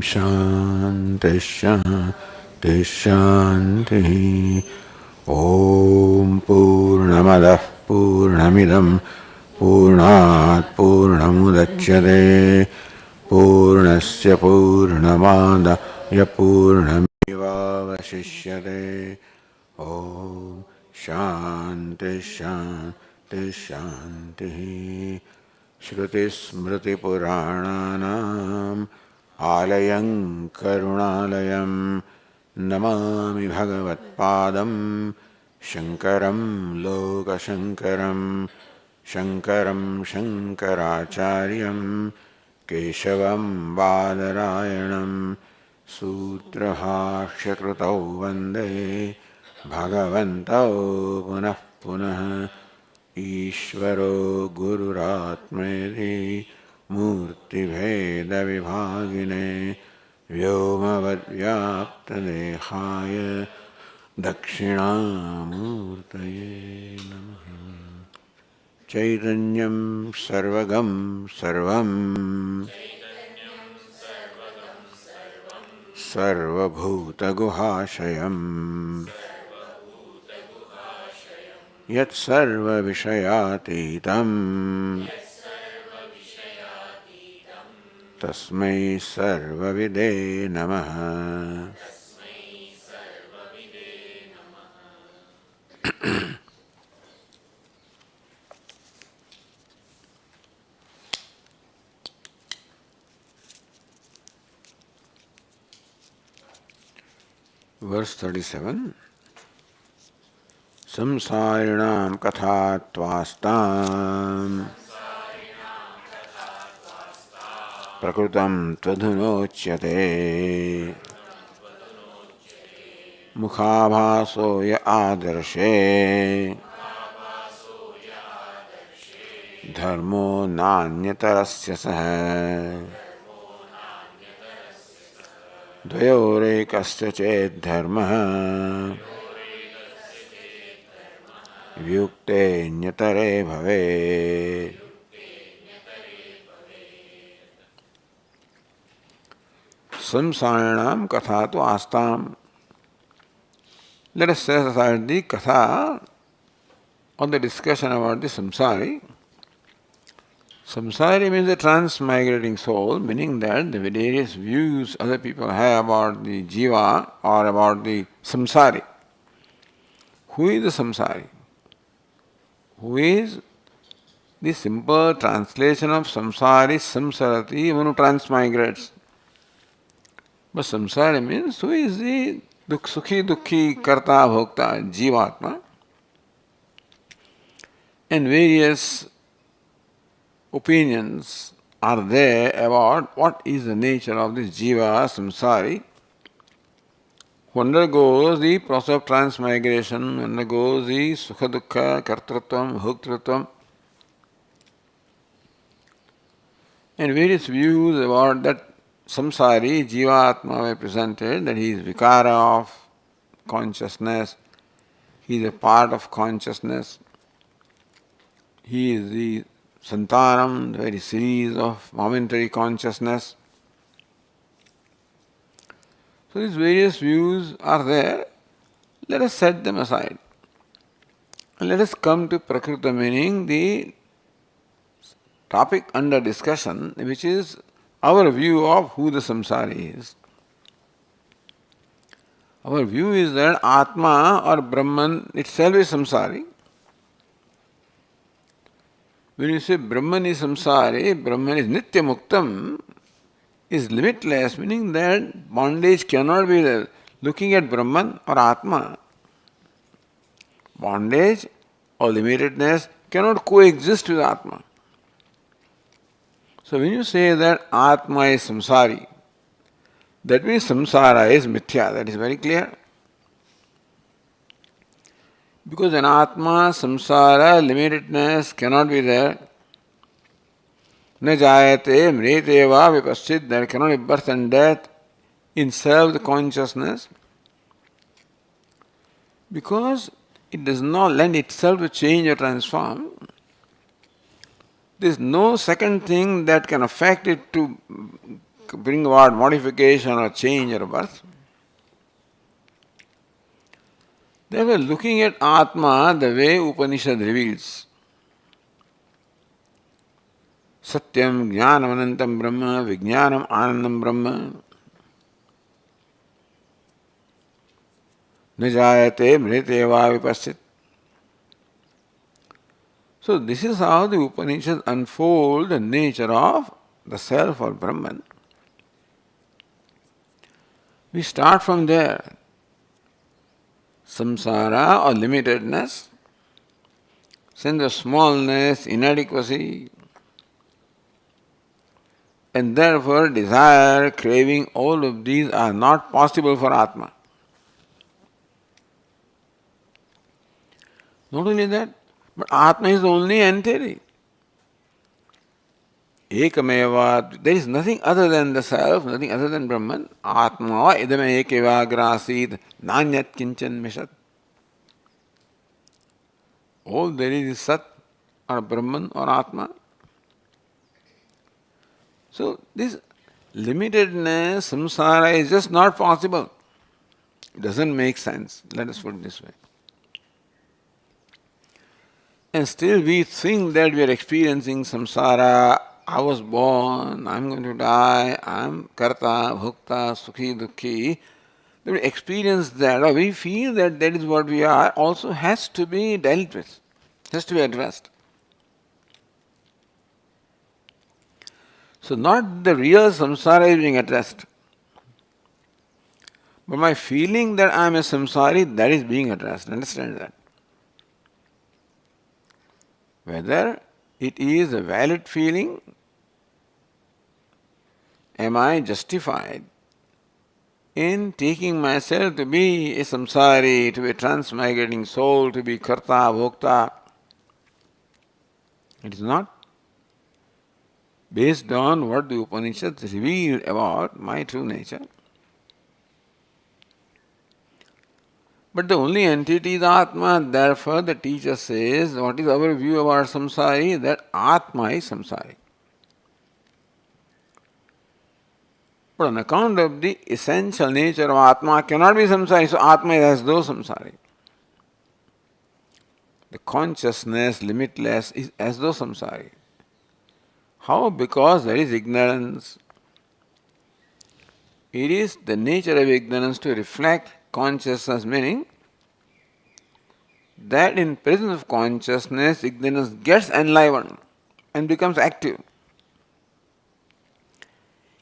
Shanti Shanti Shanti. Om Purnamadah Purnamidam Purnat Purnamudachyate Purnasya Purnamadaya Purnamevavashishyate. Om Shanti Shanti Shanti. Shruti Smriti Purananam Alayam Karunalayam Namami Bhagavatpadam Shankaram Lokashankaram Shankaram Shankaracharyam Keshavam Badarayanam Sutrahashyakrutau Vande Bhagavantau Punah Punah Ishvaro Gururatmedi Murti Bheda Vibhagine Vyomavad Vyapta Dehaya Dakshinamurtaye Namaha. Chaitanyam Sarvagam Sarvam Sarvabhuta Guhashayam Yat Sarva Vishayatitam Tasmai Sarva Vide Namaha. Verse 37. Samsarinam katha tvastam prakrutam tvadhunochyate mukhabhaso ya adarshe dharmo nanyatarasya saha dvayorekasya ched dharmah Vyukte nyatare bhave. Samsaranam katha to astam. Let us set aside the katha or the discussion about the samsari. Samsari means the transmigrating soul, meaning that the various views other people have about the jiva or about the samsari. Who is the samsari? Who is the simple translation of samsari, samsarati, one who transmigrates. But samsari means who is the sukhi dukhi karta bhokta, jivatma. And various opinions are there about what is the nature of this jiva, samsari, who undergoes the process of transmigration, undergoes the sukha dukkha, kartritvam, bhoktritvam, and various views about that samsari, jiva-atma were presented, that he is vikara of consciousness, he is a part of consciousness, he is the santanam, the very series of momentary consciousness. So these various views are there. Let us set them aside. And let us come to prakrita, meaning the topic under discussion, which is our view of who the samsari is. Our view is that Atma or Brahman itself is samsari. When you say Brahman is samsari, Brahman is nitya muktam, is limitless, meaning that bondage cannot be there. Looking at Brahman or Atma, bondage or limitedness cannot coexist with Atma. So when you say that Atma is samsari, that means samsara is mithya, that is very clear. Because in Atma, samsara, limitedness cannot be there. Na jayate mriteva vipaschit, there cannot be birth and death in self-consciousness, because it does not lend itself to change or transform. There is no second thing that can affect it to bring about modification or change or birth. Therefore, looking at Atma the way Upanishad reveals, Satyam Jnanam Anantam Brahma, Vijnanam Anandam Brahma, Najayate Mriteva Vipasit. So, this is how the Upanishads unfold the nature of the self or Brahman. We start from there. Samsara or limitedness, sense of smallness, inadequacy, and therefore desire, craving, all of these are not possible for Atma. Not only that, but Atma is the only entity. Ekameva, there is nothing other than the self, nothing other than Brahman. Atma idame ekeva grasid nanyat kinchan mishat. All there is Sat or Brahman or Atma. So this limitedness, samsara is just not possible. It doesn't make sense. Let us put it this way. And still we think that we are experiencing samsara. I was born, I am going to die, I am karta, bhukta, sukhi, dukhi. We experience that, or we feel that that is what we are, also has to be dealt with, has to be addressed. So not the real samsara is being addressed, but my feeling that I am a samsari, that is being addressed. Understand that. Whether it is a valid feeling, am I justified in taking myself to be a samsari, to be a transmigrating soul, to be karta, bhokta? It is not. Based on what the Upanishads reveal about my true nature. But the only entity is Atma, therefore the teacher says, what is our view about samsari? That Atma is samsari. But on account of the essential nature of Atma, cannot be samsari, so Atma is as though samsari. The consciousness, limitless, is as though samsari. How? Because there is ignorance. It is the nature of ignorance to reflect consciousness, meaning that in presence of consciousness, ignorance gets enlivened and becomes active.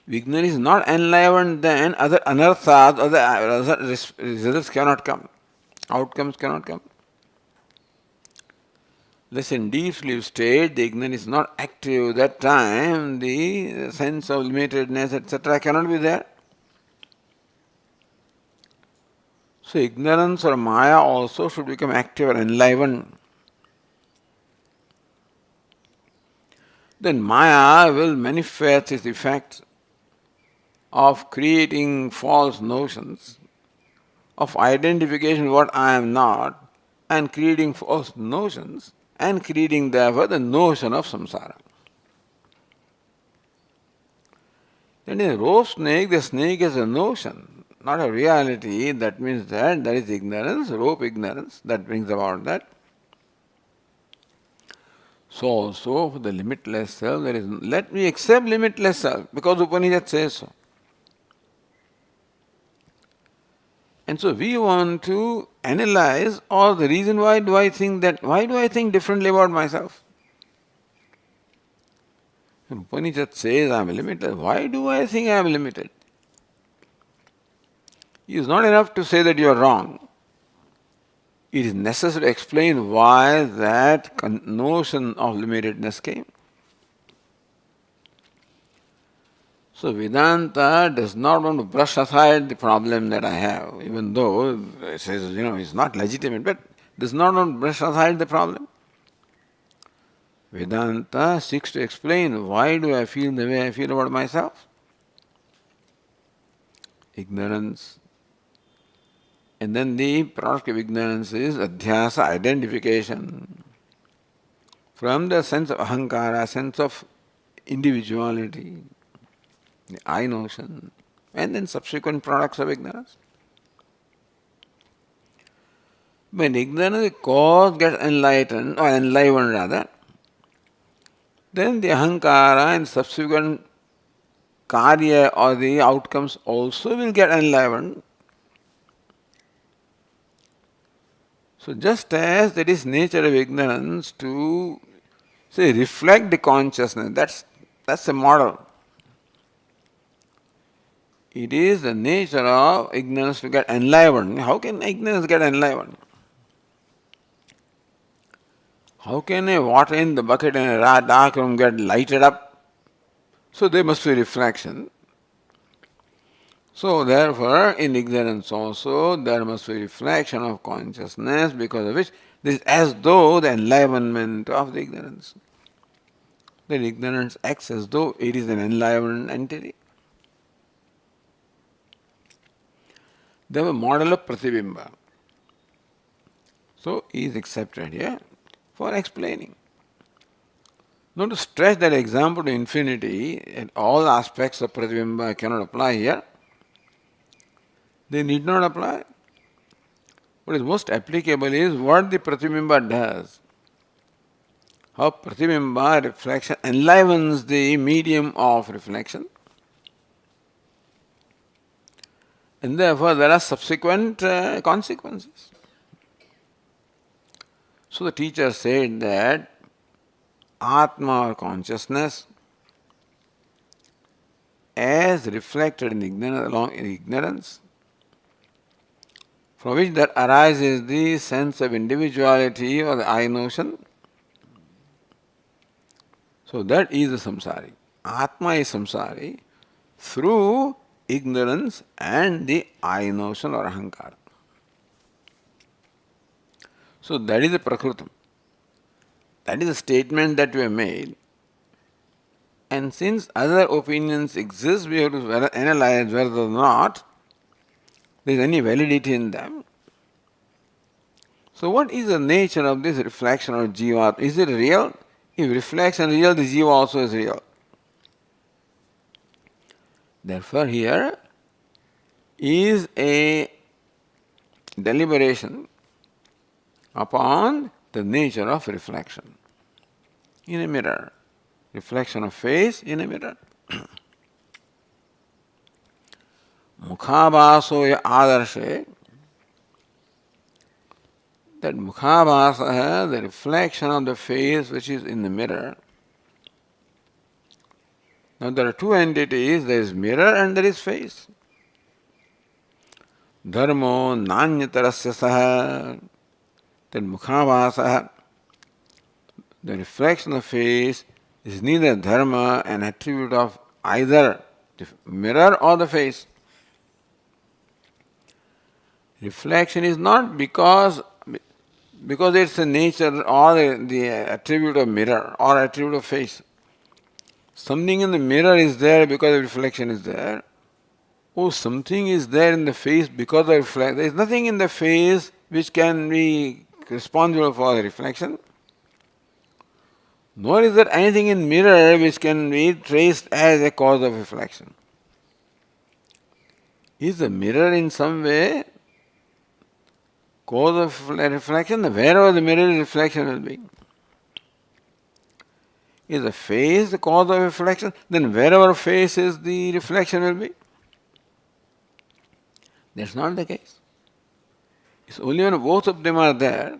If ignorance is not enlivened, then other anarthas, other results cannot come, outcomes cannot come. Thus, in deep sleep state, the ignorance is not active. That time, the sense of limitedness, etc., cannot be there. So, ignorance or Maya also should become active or enlivened. Then Maya will manifest its effects of creating false notions, of identification what I am not, and creating false notions, and creating therefore the notion of samsara. Then in a rope snake, the snake is a notion, not a reality. That means that there is ignorance, rope ignorance, that brings about that. So also for the limitless self, there is, let me accept limitless self, because Upanishad says so. And so we want to analyze all the reason why do I think differently about myself. Upanishad says I am limited. Why do I think I am limited? It is not enough to say that you are wrong. It is necessary to explain why that notion of limitedness came. So Vedanta does not want to brush aside the problem that I have, even though it says, it's not legitimate, but does not want to brush aside the problem. Vedanta seeks to explain why do I feel the way I feel about myself. Ignorance. And then the product of ignorance is adhyasa, identification. From the sense of ahankara, sense of individuality. the I notion, and then subsequent products of ignorance. When ignorance, the cause gets enlightened, or enlivened rather, then the ahankara and subsequent karya or the outcomes also will get enlivened. So just as that is nature of ignorance to say reflect the consciousness, that's a model. It is the nature of ignorance to get enlivened. How can ignorance get enlivened? How can a water in the bucket in a dark room get lighted up? So there must be reflection. So therefore, in ignorance also, there must be reflection of consciousness, because of which this is as though the enlivenment of the ignorance. Then ignorance acts as though it is an enlivened entity. They have a model of pratibimba. So he is accepted here for explaining. Not to stretch that example to infinity, and all aspects of pratibimba cannot apply here. They need not apply. What is most applicable is what the pratibimba does. How pratibimba, reflection, enlivens the medium of reflection. And therefore there are subsequent consequences. So the teacher said that Atma or consciousness, as reflected in ignorance, from which there arises the sense of individuality or the I notion, so that is the samsari. Atma is samsari through ignorance and the I notion or ahankara. So that is the prakrutam. That is the statement that we have made. And since other opinions exist, we have to analyze whether or not there is any validity in them. So what is the nature of this reflection or jiva? Is it real? If reflection is real, the jiva also is real. Therefore here is a deliberation upon the nature of reflection in a mirror. Reflection of face in a mirror. Mukhabhasoya adarshe, that mukhabhasa, the reflection of the face which is in the mirror. Now there are two entities, there is mirror and there is face. Dharmo nanyatarasya saha, that mukhabhasa, the reflection of face, is neither dharma, an attribute of either the mirror or the face. Reflection is not because it's a nature or the attribute of mirror or attribute of face. Something in the mirror is there because the reflection is there. Oh, something is there in the face because of reflection. There is nothing in the face which can be responsible for the reflection. Nor is there anything in mirror which can be traced as a cause of reflection. Is the mirror in some way cause of reflection? Wherever the mirror is, reflection will be. Is the face the cause of reflection? Then wherever face is, the reflection will be. That's not the case. It's only when both of them are there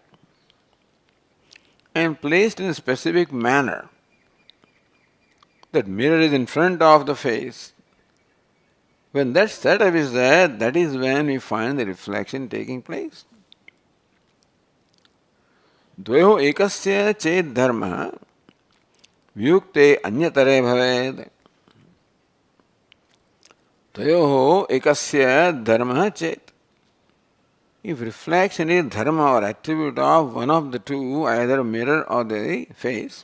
and placed in a specific manner, that mirror is in front of the face. When that setup is there, that is when we find the reflection taking place. Dvayo ekasya chet dharma vyukte anyatare bhaved. Dvayo ekasya dharma chet. If reflection is dharma or attribute of one of the two, either mirror or the face,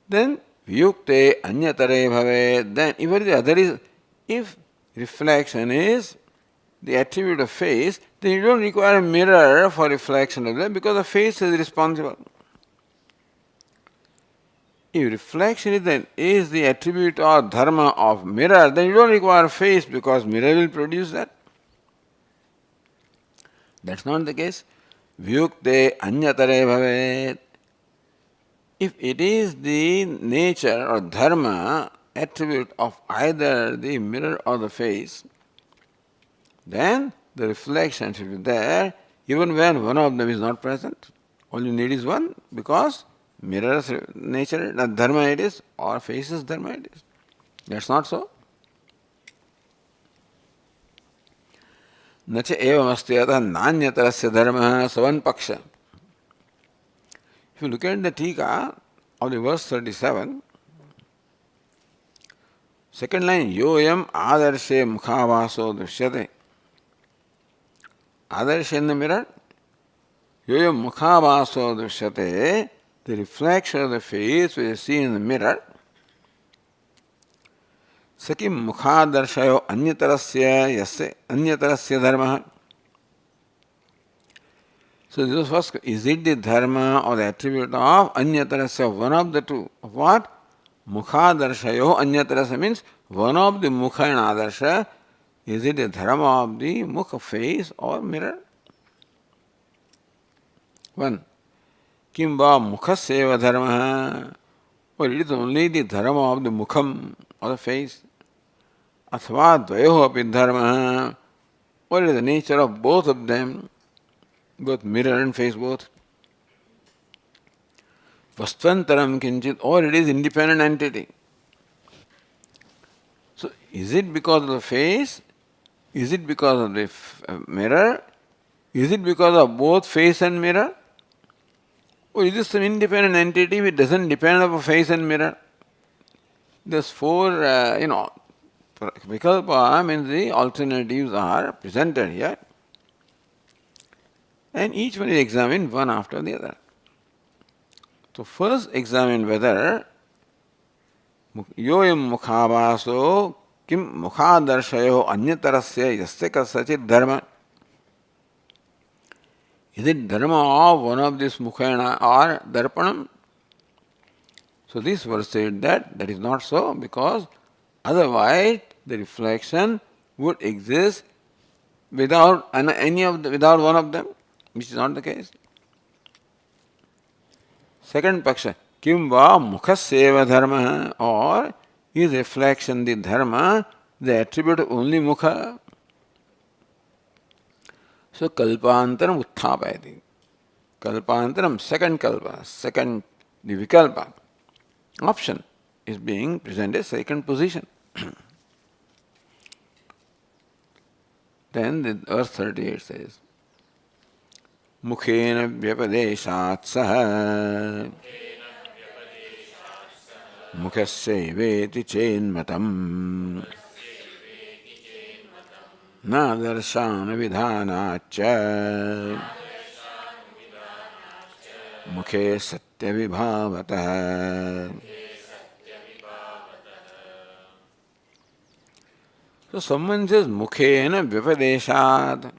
then vyukte anyatare bhave, then even the other is, if reflection is the attribute of face, then you don't require a mirror for reflection of that because the face is responsible. If reflection is the attribute or dharma of mirror, then you don't require face because mirror will produce that. That's not the case. Vyukte anyatare bhavet. If it is the nature or dharma, attribute of either the mirror or the face, then the reflection should be there even when one of them is not present. All you need is one because mirror's nature, dharma it is, or face's dharma it is. That's not so. न च एवमस्ति अतः नान्यतरस्य धर्मः सवन पक्ष. If you look at the Tika of the verse 37, second line, yoyam adarshe mukhavāso drishyate. Adarshe in the mirror, yoyam mukhavāso drishyate, the reflection of the face which is seen in the mirror. Sakim mukhadarshyo anyatarasya dharma. So this was first, is it the dharma or the attribute of anyatarasya, one of the two? Of what? Mukhadarshayo anyatarasya means one of the mukha and adarsha. Is it the dharma of the mukha, face or mirror? One. Kim va mukhaseva dharma. Or it is only the dharma of the mukham or the face. Athva dvayoho api dharma. What is the nature of both of them? Both mirror and face both. Vastvantaram kinchit, or it is independent entity. So is it because of the face? Is it because of the mirror? Is it because of both face and mirror? Or is this some independent entity which doesn't depend on face and mirror? There's four, vikalpa means the alternatives are presented here. And each one is examined one after the other. So first examine whether yoyam mukhavāso kim mukhādarshayo anyatarasya yasya kasachit dharma. Is it dharma of one of these mukhana or darpanam? So this verse said that is not so, because otherwise the reflection would exist without without one of them, which is not the case. Second paksha, kim va mukhaseva dharma, or is reflection the dharma, the attribute of only mukha? So kalpantaram utthapayati. Kalpantaram, second kalpa, second the vikalpa option is being presented second position. Then the verse 38 says, Mukhena vyapadeshat saha Mukhaseveti chenmatam Nadarshana vidhanacha Mukhe satya vibhavata. So someone says Mukhena vyapadeshat.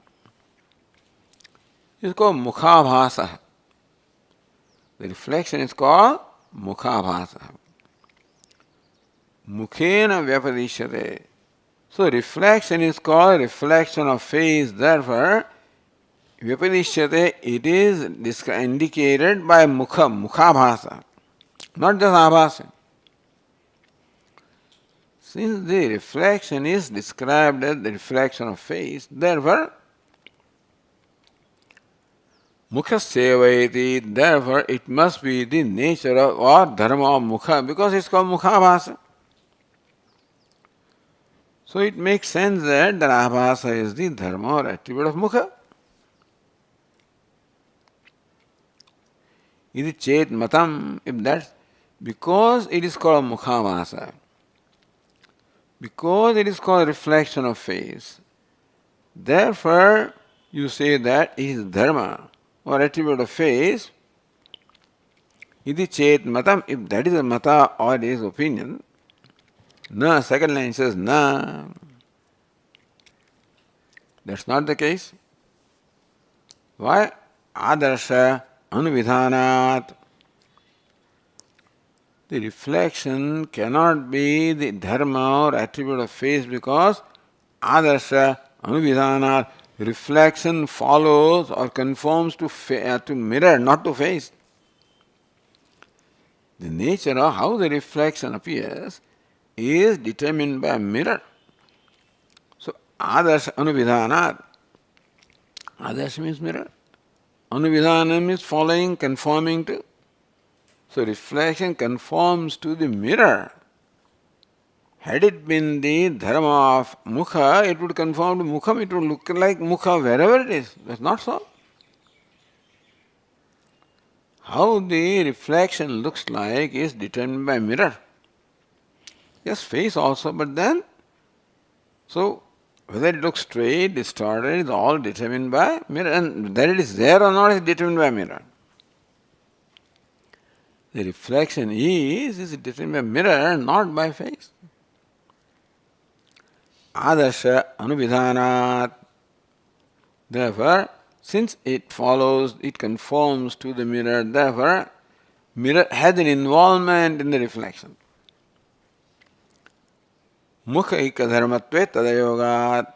It's called mukhabhasa. The reflection is called mukhabhasa. Mukhena vyapadeshyate. So reflection is called reflection of face, therefore vyapadeshyate, it is indicated by mukhabhasa, not just abhasa. Since the reflection is described as the reflection of face, therefore mukhasevayati, therefore it must be the nature of or dharma of mukha, because it's called mukhabhasa. So it makes sense that the abhasa is the dharma or attribute of mukha. Iti chet matam, if that's because it is called mukhabhasa, because it is called reflection of face, therefore you say that it is dharma or attribute of face. Iti chet matam, if that is a mata or it is opinion. Na, second line says na. That's not the case. Why? Adarsha anuvidhanat. The reflection cannot be the dharma or attribute of face because adarsha anuvidhana, reflection follows or conforms to mirror, not to face. The nature of how the reflection appears is determined by a mirror. So, adarsha anuvidhana. Adarsha means mirror. Anuvidhana means following, conforming to. So, reflection conforms to the mirror. Had it been the dharma of mukha, it would conform to mukham, it would look like mukha wherever it is. That's not so. How the reflection looks like is determined by mirror. Yes, face also, but then, so whether it looks straight, distorted, is all determined by mirror, and whether it is there or not is determined by mirror. The reflection is determined by mirror, not by face. Adarsha anuvidhanat. Therefore, since it follows, it conforms to the mirror, therefore, mirror has an involvement in the reflection. Mukha ikadharmatve tadayogat.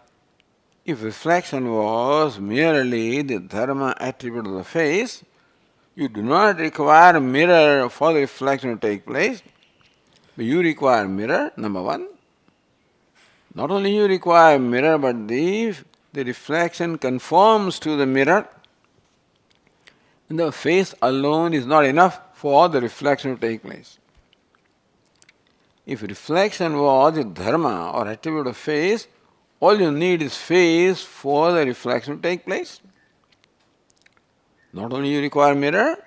If reflection was merely the dharma attribute of the face, you do not require a mirror for the reflection to take place, but you require mirror, number one. Not only you require mirror, but the reflection conforms to the mirror. And the face alone is not enough for the reflection to take place. If reflection was a dharma or attribute of face, all you need is face for the reflection to take place. Not only you require mirror, at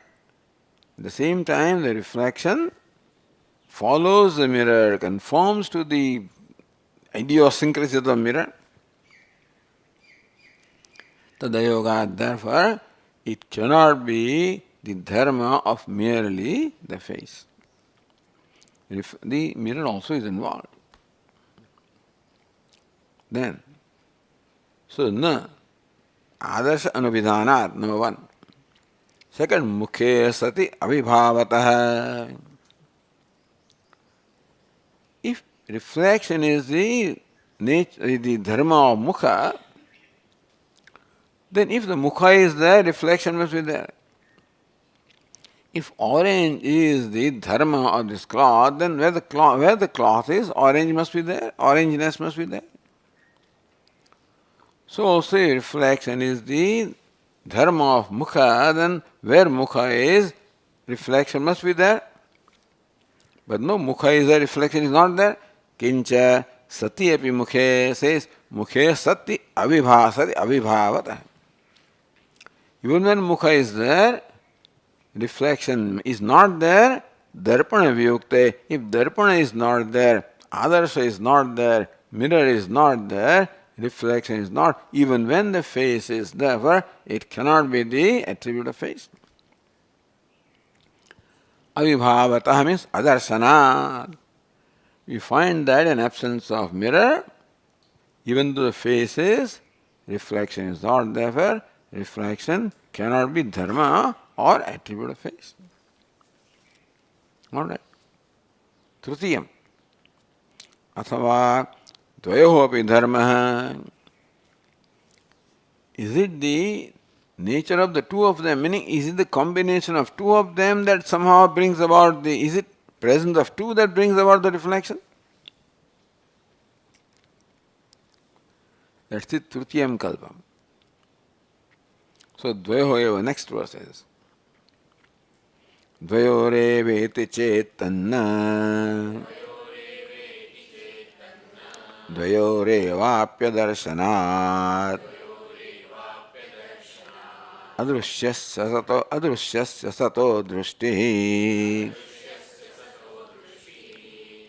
the same time the reflection follows the mirror, conforms to the idiosyncrasy of the mirror. Tadayoga, therefore, it cannot be the dharma of merely the face. The mirror also is involved. Then, so na adarsha anuvidhanat, number one. Second, mukhe sati avibhavatah. If reflection is the nature, the dharma of mukha, then if the mukha is there, reflection must be there. If orange is the dharma of this cloth, then where the cloth is, orange must be there, orangeness must be there. So also reflection is the dharma of mukha, then where mukha is, reflection must be there. But no, mukha is there, reflection is not there. Kincha sati api mukhe says, mukhe sati avibhasati avibhavata. Even when mukha is there, reflection is not there, darpana viyukte. If darpana is not there, adarsha is not there, mirror is not there, reflection is not. Even when the face is there, it cannot be the attribute of face. Avibhavatah means adarsanat. We find that in absence of mirror, even though the face is, reflection is not, therefore reflection cannot be dharma or attribute of face. Alright. Trutiyam. Athava dvayoho api dharma. Is it the nature of the two of them? Meaning, is it the combination of two of them that somehow brings about the, is it presence of two that brings about the reflection? That's it, Trutiyam Kalpam. So, Dvayoho eva, next verse is Dvayore veti chetanna Dvayore vapya darshanat Adrusyasya sato drushti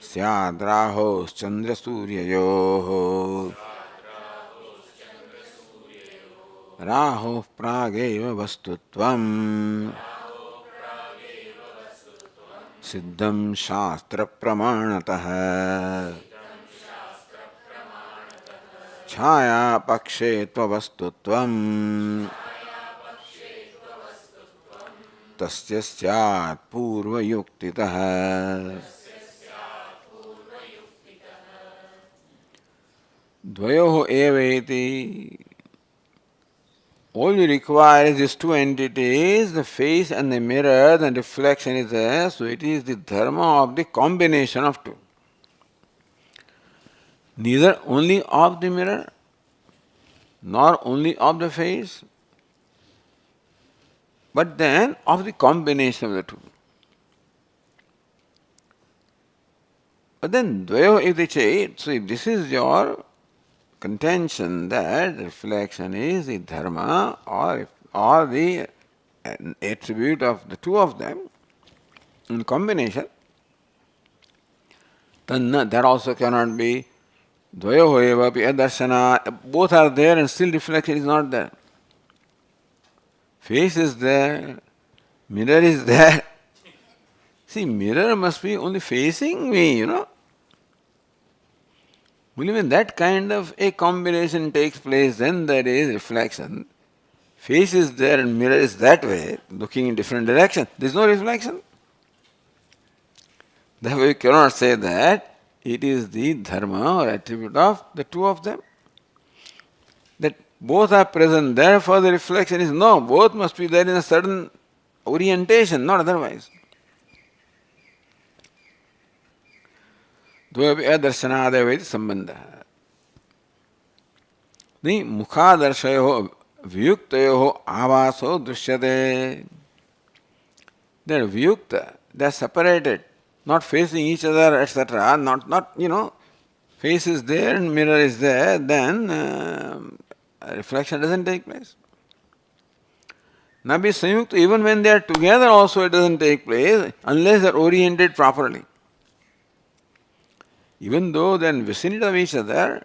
Syadrahos chandra suryayoho Raho prageva vastutvam Siddham shastra pramanatah Chaya pakshe tva vastutvam tasya syat purva yuktitah. Dvayoho eveti. All you require is these two entities, the face and the mirror, the reflection is there, so it is the dharma of the combination of two. Neither only of the mirror, nor only of the face, but then of the combination of the two. But then dvayo if they say, so if this is your contention that reflection is the dharma or the attribute of the two of them in combination, then that also cannot be dvayoho eva pi adarshana. Both are there and still reflection is not there. Face is there, mirror is there. See, mirror must be only facing me, Only when that kind of a combination takes place, then there is reflection. Face is there and mirror is that way, looking in different directions. There is no reflection. Therefore, you cannot say that it is the dharma or attribute of the two of them. That both are present, therefore the reflection is no, both must be there in a certain orientation, not otherwise. Dvayapi adarshanadevaiti sambandha. The mukhadarshayoho vyuktayoho avaso drishyate. They are vyukta, they are separated, not facing each other, etc. Not face is there and mirror is there, then reflection doesn't take place. Nabi Sanyukta, even when they are together also it doesn't take place unless they are oriented properly. Even though they are in vicinity of each other,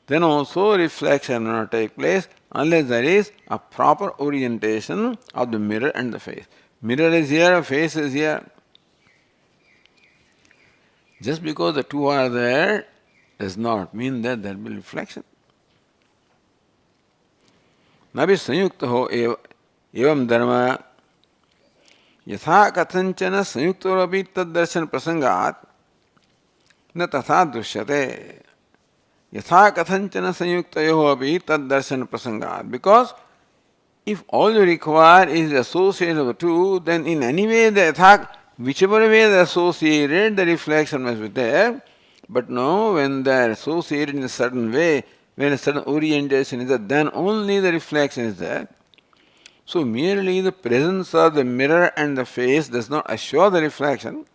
then also reflection will not take place unless there is a proper orientation of the mirror and the face. Mirror is here, face is here. Just because the two are there does not mean that there will be reflection. Nabi sanyukta ho evam dharma yatha kathanchana sanyukta tad darshan prasangat न तथा दृश्यते यथा कथंचन संयुक्तयोः अपि तद दर्शन प्रसंगात्. Because if all you require is the association of the two, then in any way the yatha, whichever way they are associated, the reflection must be there. But no, when they are associated in a certain way, when a certain orientation is there, then only the reflection is there. So merely the presence of the mirror and the face does not assure the reflection.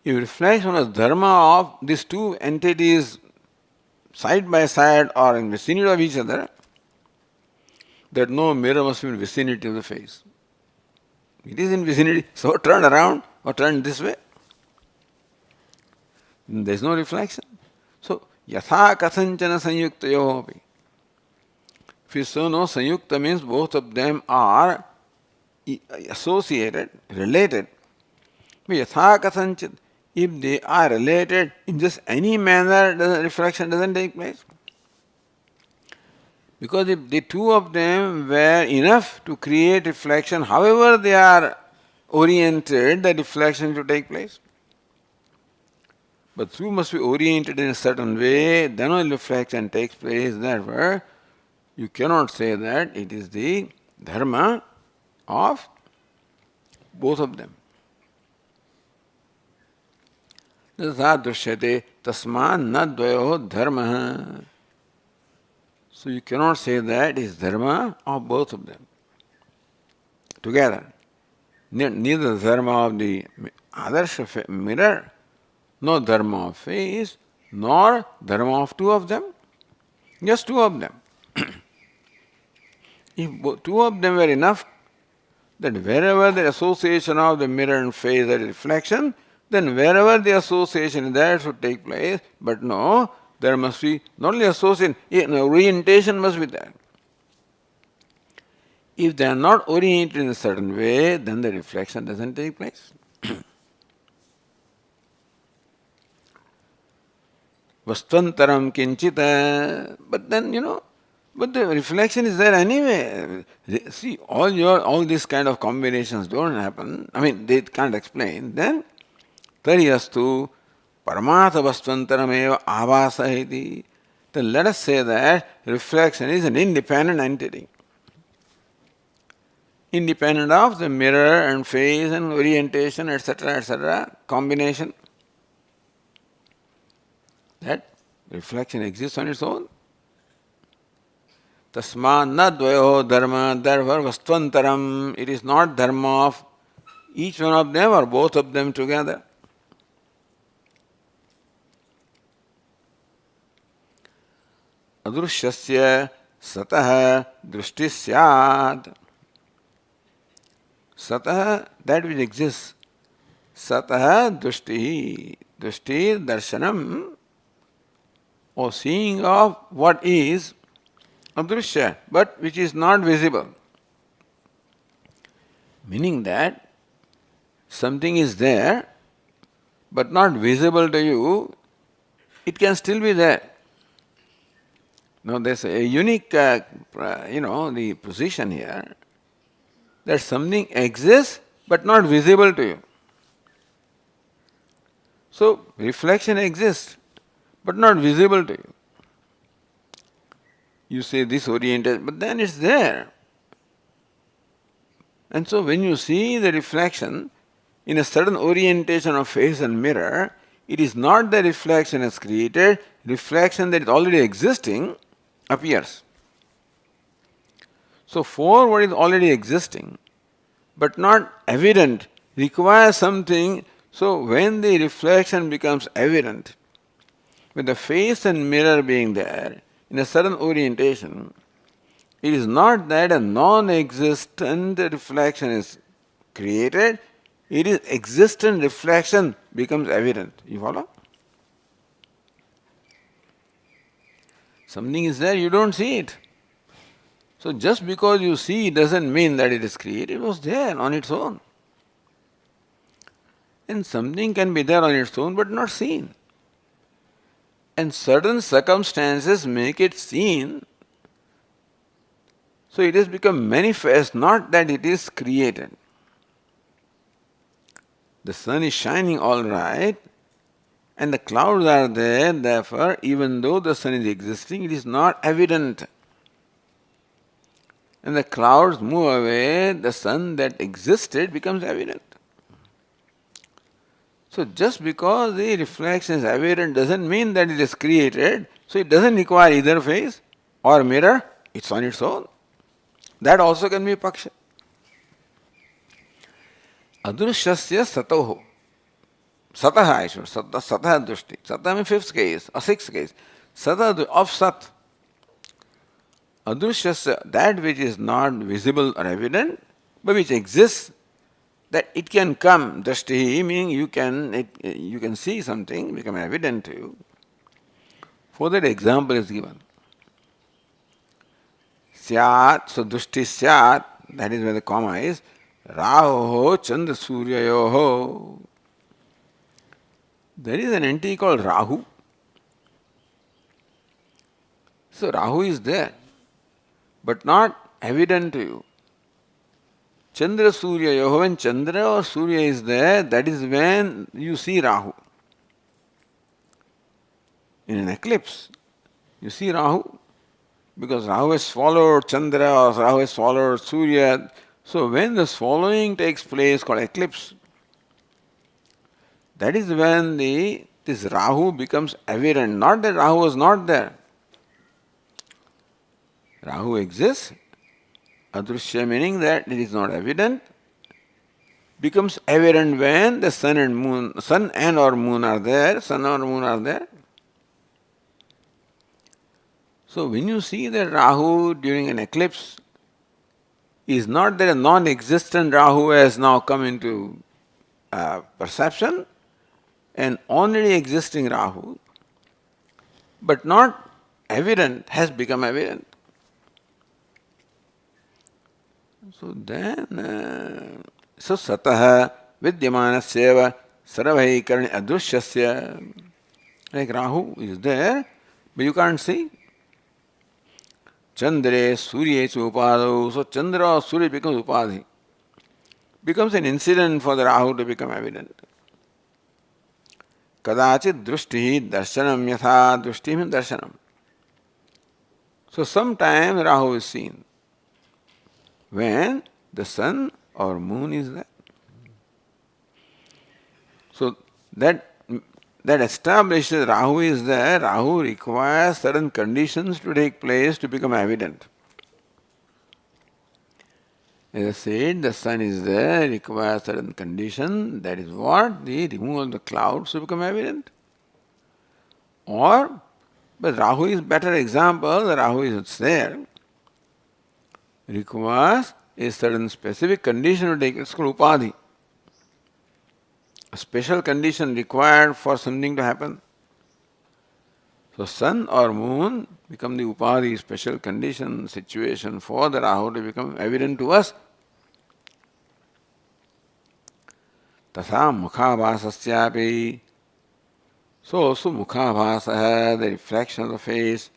If reflection is dharma of these two entities side by side or in vicinity of each other, that no mirror must be in vicinity of the face. It is in vicinity, so turn around or turn this way. There is no reflection. So, yatha kathanchana sanyuktayopi. If you so know, sanyukta means both of them are associated, related. But yatha kathanchana, if they are related in just any manner, the reflection doesn't take place. Because if the two of them were enough to create reflection, however they are oriented, the reflection should take place. But two must be oriented in a certain way, then only reflection takes place. Therefore, you cannot say that it is the dharma of both of them. Tatra drishyate tasmat na dvayoho dharma. So you cannot say that is dharma of both of them together. Neither the dharma of the adarsha mirror, nor dharma of face, nor dharma of two of them. Just two of them. If two of them were enough, that wherever the association of the mirror and face is reflection, then wherever the association is there should take place. But no, there must be not only association, orientation must be there. If they are not oriented in a certain way, then the reflection doesn't take place. Vastvantaram kinchita. But then, But the reflection is there anyway. See, all these kind of combinations don't happen. I mean, they can't explain. Then, tariyastu paramata vastvantarameva avasa iti. Then let us say that reflection is an independent entity. Independent of the mirror and face and orientation, etc., combination. That reflection exists on its own. Tasma na dvayo dharma, therefore vastvantaram. It is not dharma of each one of them or both of them together. Adrushyasya satah drushti syat. Satah, that which exists. Satah drushti. Drushti darshanam, or seeing of what is adrushya, but which is not visible. Meaning that something is there, but not visible to you, it can still be there. Now there's a unique, the position here, that something exists, but not visible to you. So reflection exists, but not visible to you. You say this oriented, but then it's there. And so when you see the reflection in a certain orientation of face and mirror, it is not the reflection is created, reflection that is already existing appears. So for what is already existing, but not evident, requires something. So when the reflection becomes evident, with the face and mirror being there, in a certain orientation, it is not that a non-existent reflection is created, it is existent reflection becomes evident. You follow? Something is there, you don't see it. So just because you see doesn't mean that it is created, it was there on its own. And something can be there on its own but not seen. And certain circumstances make it seen. So it has become manifest, not that it is created. The sun is shining all right, and the clouds are there, therefore, even though the sun is existing, it is not evident. And the clouds move away, the sun that existed becomes evident. So just because the reflection is evident doesn't mean that it is created, so it doesn't require either face or mirror, it's on its own. That also can be paksha. Adrushasya satoho. Satah I should. Satah drushti. Satah means fifth case, or sixth case. Satah of sat. Adrushasya, that which is not visible or evident, but which exists, that it can come. Drashti meaning you can see something become evident to you. For that example is given. Syat, so drushti syat, that is where the comma is. Raho Chandra Suryayoho. There is an entity called Rahu. So Rahu is there, but not evident to you. Chandra Suryayoho, when Chandra or Surya is there, that is when you see Rahu. In an eclipse, you see Rahu, because Rahu has swallowed Chandra or Rahu has swallowed Surya. So when the swallowing takes place, called eclipse, that is when this Rahu becomes evident. Not that Rahu was not there. Rahu exists, adrushya meaning that it is not evident, becomes evident when the sun and or moon are there, sun or moon are there. So when you see that Rahu during an eclipse, is not that a non-existent Rahu has now come into perception, an already existing Rahu, but not evident, has become evident. So then, so satah vidyamanasya saravaikarani adrushyasya, like Rahu is there, but you can't see. Chandre Surye Upadau. So Chandra or Surya becomes Upadhi. Becomes an incident for the Rahu to become evident. Kadachit Drushti Darshanam Yatha Drushtim Darshanam. So sometimes Rahu is seen when the sun or moon is there. So that establishes Rahu is there. Rahu requires certain conditions to take place to become evident. As I said, the sun is there, requires certain condition. That is what? The removal of the clouds to become evident. Or, but Rahu is better example. The Rahu is there. Requires a certain specific condition to take. It's called upadhi. A special condition required for something to happen. So sun or moon become the upadhi, special condition, situation for the Rahu to become evident to us. Tatha mukhabhasasyapi. So also mukhabhasa, the reflection of the face,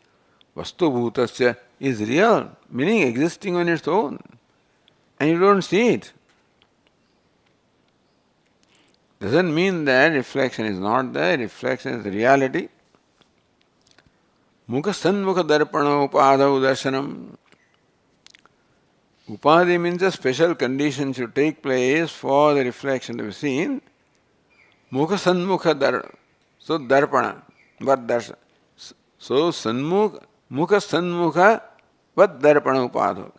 vastubhutasya is real, meaning existing on its own. And you don't see it. Doesn't mean that reflection is not there, reflection is reality. Mukha sanmukha darpana upadhau darshanam. Upadhi means a special condition should take place for the reflection to be seen. Mukha sanmukha dar. So darpana. What darshan? So sanmukha, mukha sanmukha, what darpana upadhau.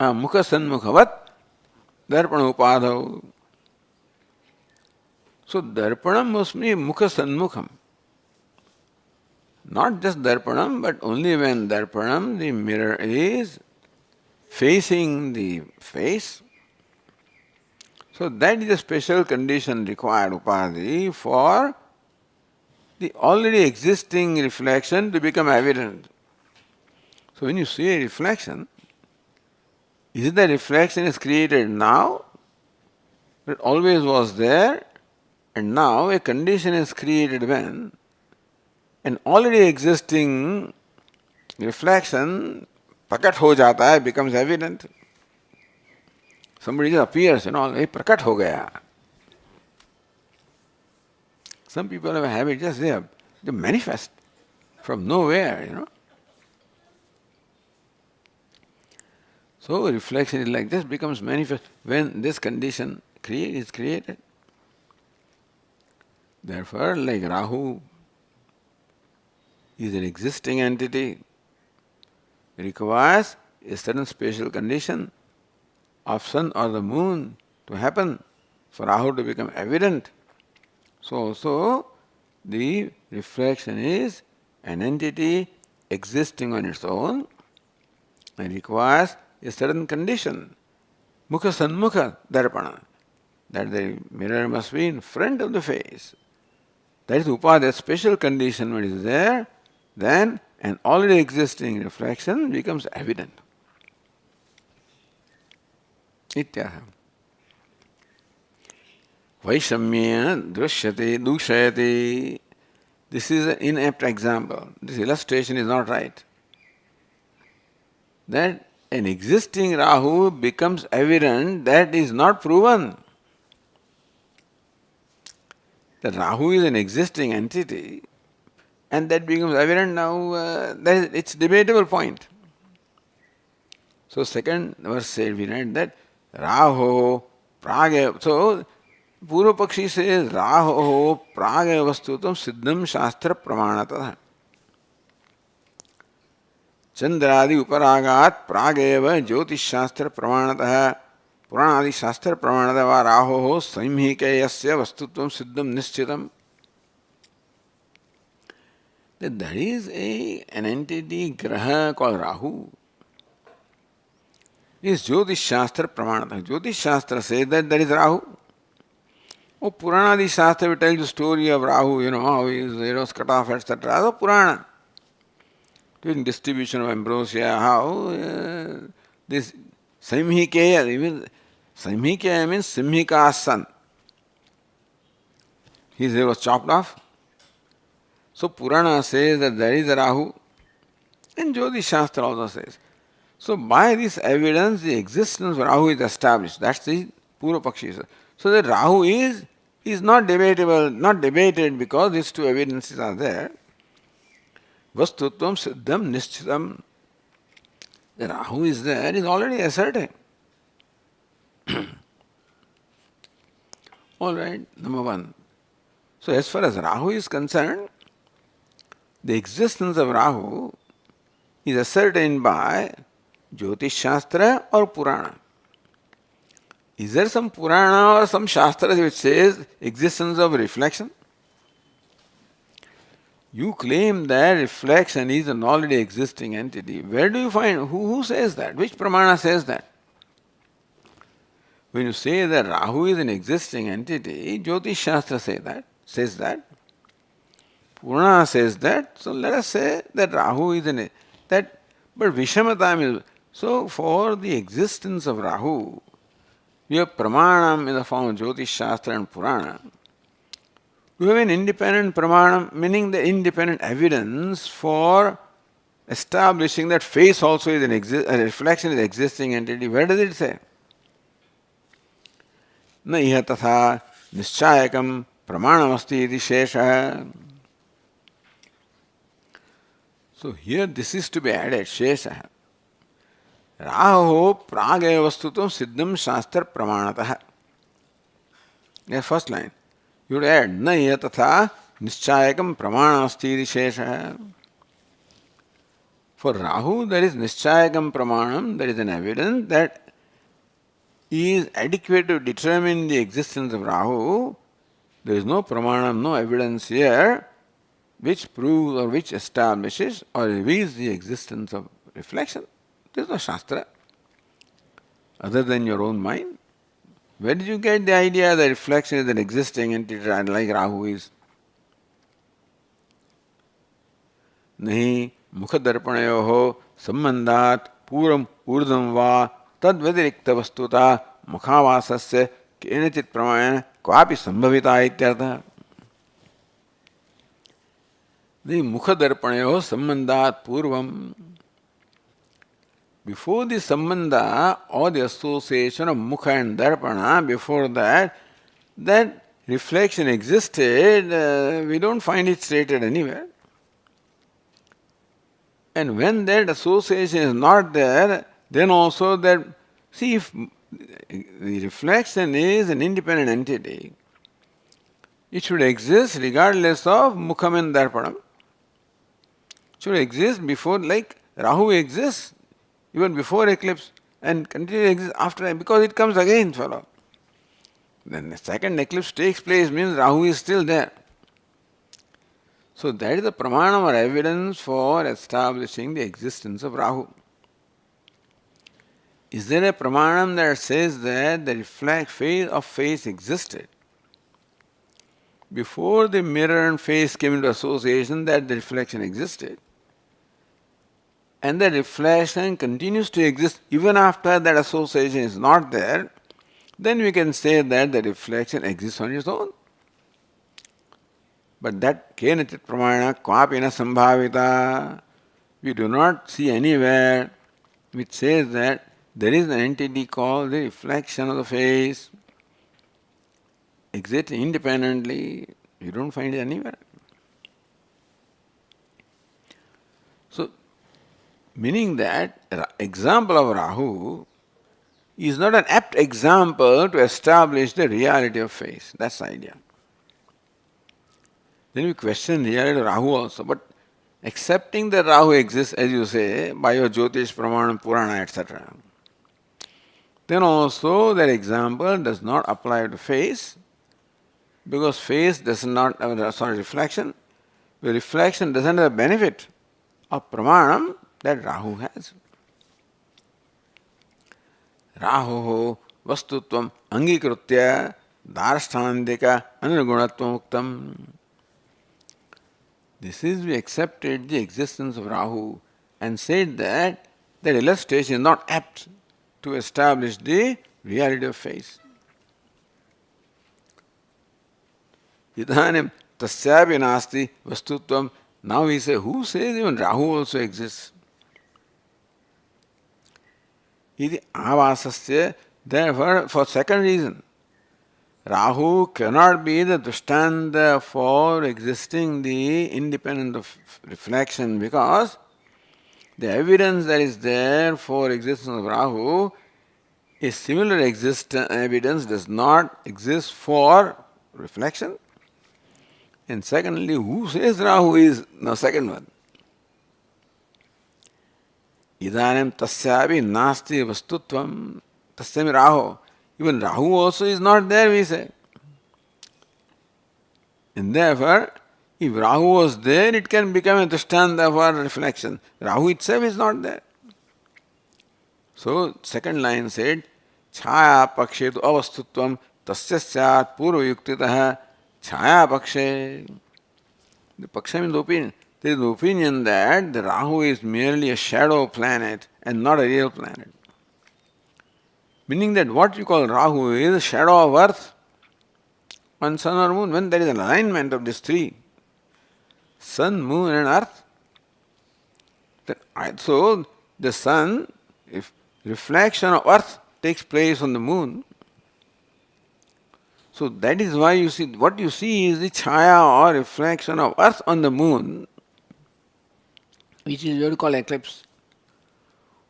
Mukha sanmukhavat darpana upadhau. So darpanam must be mukha sanmukham. Not just darpanam, but only when darpanam, the mirror is facing the face. So that is a special condition required, upadhi, for the already existing reflection to become evident. So when you see a reflection, is it the reflection is created now? It always was there, and now a condition is created when an already existing reflection prakat ho jata hai, becomes evident. Somebody just appears, hey, prakat ho gaya. Some people have a habit, just they manifest from nowhere, So reflection is like this, becomes manifest when this condition is created. Therefore, like Rahu is an existing entity, requires a certain special condition of sun or the moon to happen for Rahu to become evident. So the reflection is an entity existing on its own and requires a certain condition. Mukha sanmukha darpana. That the mirror must be in front of the face. That is upadhi, a special condition when it is there, then an already existing reflection becomes evident. Ityaha. Vaishamya drushyate dushayate. This is an inapt example. This illustration is not right. That an existing Rahu becomes evident, that is not proven. The Rahu is an existing entity, and that becomes evident now, it's debatable point. So second verse said, we read that Raho Praga. So Purva Pakshi says Raho Praga Vastutam Siddham Shastra Pramanatah. Chandradi Uparagat Prageva Jyotish Shastra Pramanatah. Puranadi Shastra Pramanatah va Raho Samhikayasya Vastutvam Siddham Nishchitam. That there is an entity Graha called Rahu. Is Jyotish Shastra Pramanatah. Jyotish Shastra says that there is Rahu. Oh, Puranadi Shastra will tell you the story of Rahu, how he is cut off, etc. So Purana. During distribution of ambrosia, how this Samhikeya means Simhika's son. his hair was chopped off. So Purana says that there is a Rahu, and Jyotish Shastra also says. So by this evidence, the existence of Rahu is established. That's the Purva Pakshi. So that Rahu is not debatable, not debated because these two evidences are there. Vastutvam siddham nishchitam. The Rahu is there, is already ascertained. All right, number one. So as far as Rahu is concerned, the existence of Rahu is ascertained by Jyotish Shastra or Purana. Is there some Purana or some Shastra which says existence of reflection? You claim that reflection is an already existing entity. Where do you find, who says that? Which Pramana says that? When you say that Rahu is an existing entity, Jyotish Shastra says that. Purana says that. So let us say that Rahu is but Vishamatam is, so for the existence of Rahu, we have Pramanam in the form of Jyotish Shastra and Purana. We have an independent Pramanam, meaning the independent evidence for establishing that face also is a reflection is an existing entity. Where does it say? Na iha tatha nischayakam pramanamasti iti shesha. So here this is to be added, shesha. Raho pragaya vastutam siddham shastra pramanatah. Yes, first line. You would add na iha tatha nischayakam pramanamasti iti shesha. For Rahu there is nischayakam pramanam, there is an evidence that is adequate to determine the existence of Rahu. There is no pramanam, no evidence here which proves or which establishes or reveals the existence of reflection. There is no Shastra other than your own mind. Where did you get the idea that reflection is an existing entity like Rahu is? Nahi mukhadarpanayoho sammandat puram urdam va tad vyadirikta vastuta mukhavasasya kenachit pramayana kvapi sambhavita ityartha. The mukhadarpanayoho sammandat purvam. Before the sambandha or the association of mukha and darpana, before that reflection existed, we don't find it stated anywhere. And when that association is not there, then also that, see, if the reflection is an independent entity, it should exist regardless of mukham and darpanam. It should exist before, like Rahu exists even before eclipse and continue to exist after, because it comes again, fellow. Then the second eclipse takes place means Rahu is still there. So that is the pramanam or evidence for establishing the existence of Rahu. Is there a pramanam that says that the phase of face existed? Before the mirror and face came into association, that the reflection existed. And the reflection continues to exist even after that association is not there, then we can say that the reflection exists on its own. But that kenachit pramana kvapina sambhavita, we do not see anywhere which says that there is an entity called the reflection of the face existing independently. You don't find it anywhere. So, meaning that example of Rahu is not an apt example to establish the reality of face. That's the idea. Then we question the reality of Rahu also. But accepting that Rahu exists, as you say, by your Jyotish, Pramana, Purana, etc., then also that example does not apply to face, because face does not, reflection. The reflection doesn't have the benefit of Pramanam that Rahu has. Rahu vastutvam angikritya darsthandika anugunatvam uktam. This is, we accepted the existence of Rahu and said that illustration is not apt to establish the reality of face. Idanim tasyapi nasti vastutvam. Now we say, who says even Rahu also exists? Iti avasasya. Therefore, for second reason, Rahu cannot be the drishtanta for existing the independent of reflection, because the evidence that is there for existence of Rahu is similar evidence does not exist for reflection. And secondly, who says Rahu is the second one? Idanim tasyapi nasti vastutvam. Tasyami Rahu. Even Rahu also is not there, we say. And therefore, if Rahu was there, it can become a drishtanta for reflection. Rahu itself is not there. So, second line said, Chaya pakshe tu avastutvam tasya syat purva yuktitah Chaya pakshe. The paksha means opinion. There is the opinion that the Rahu is merely a shadow planet and not a real planet. Meaning that what you call Rahu is a shadow of earth on sun or moon. When there is an alignment of these three, sun, moon and earth, so the sun, if reflection of earth takes place on the moon, so that is why you see, what you see is the chaya or reflection of earth on the moon, which is what you call eclipse.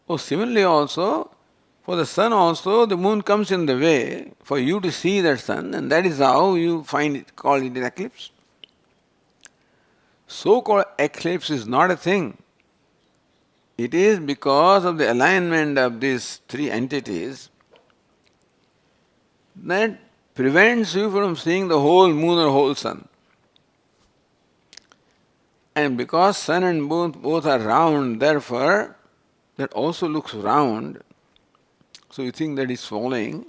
Oh, similarly also, for the sun also, the moon comes in the way for you to see that sun, and that is how you find it, call it an eclipse. So-called eclipse is not a thing. It is because of the alignment of these three entities that prevents you from seeing the whole moon or whole sun. And because sun and moon both are round, therefore, that also looks round. So you think that is falling.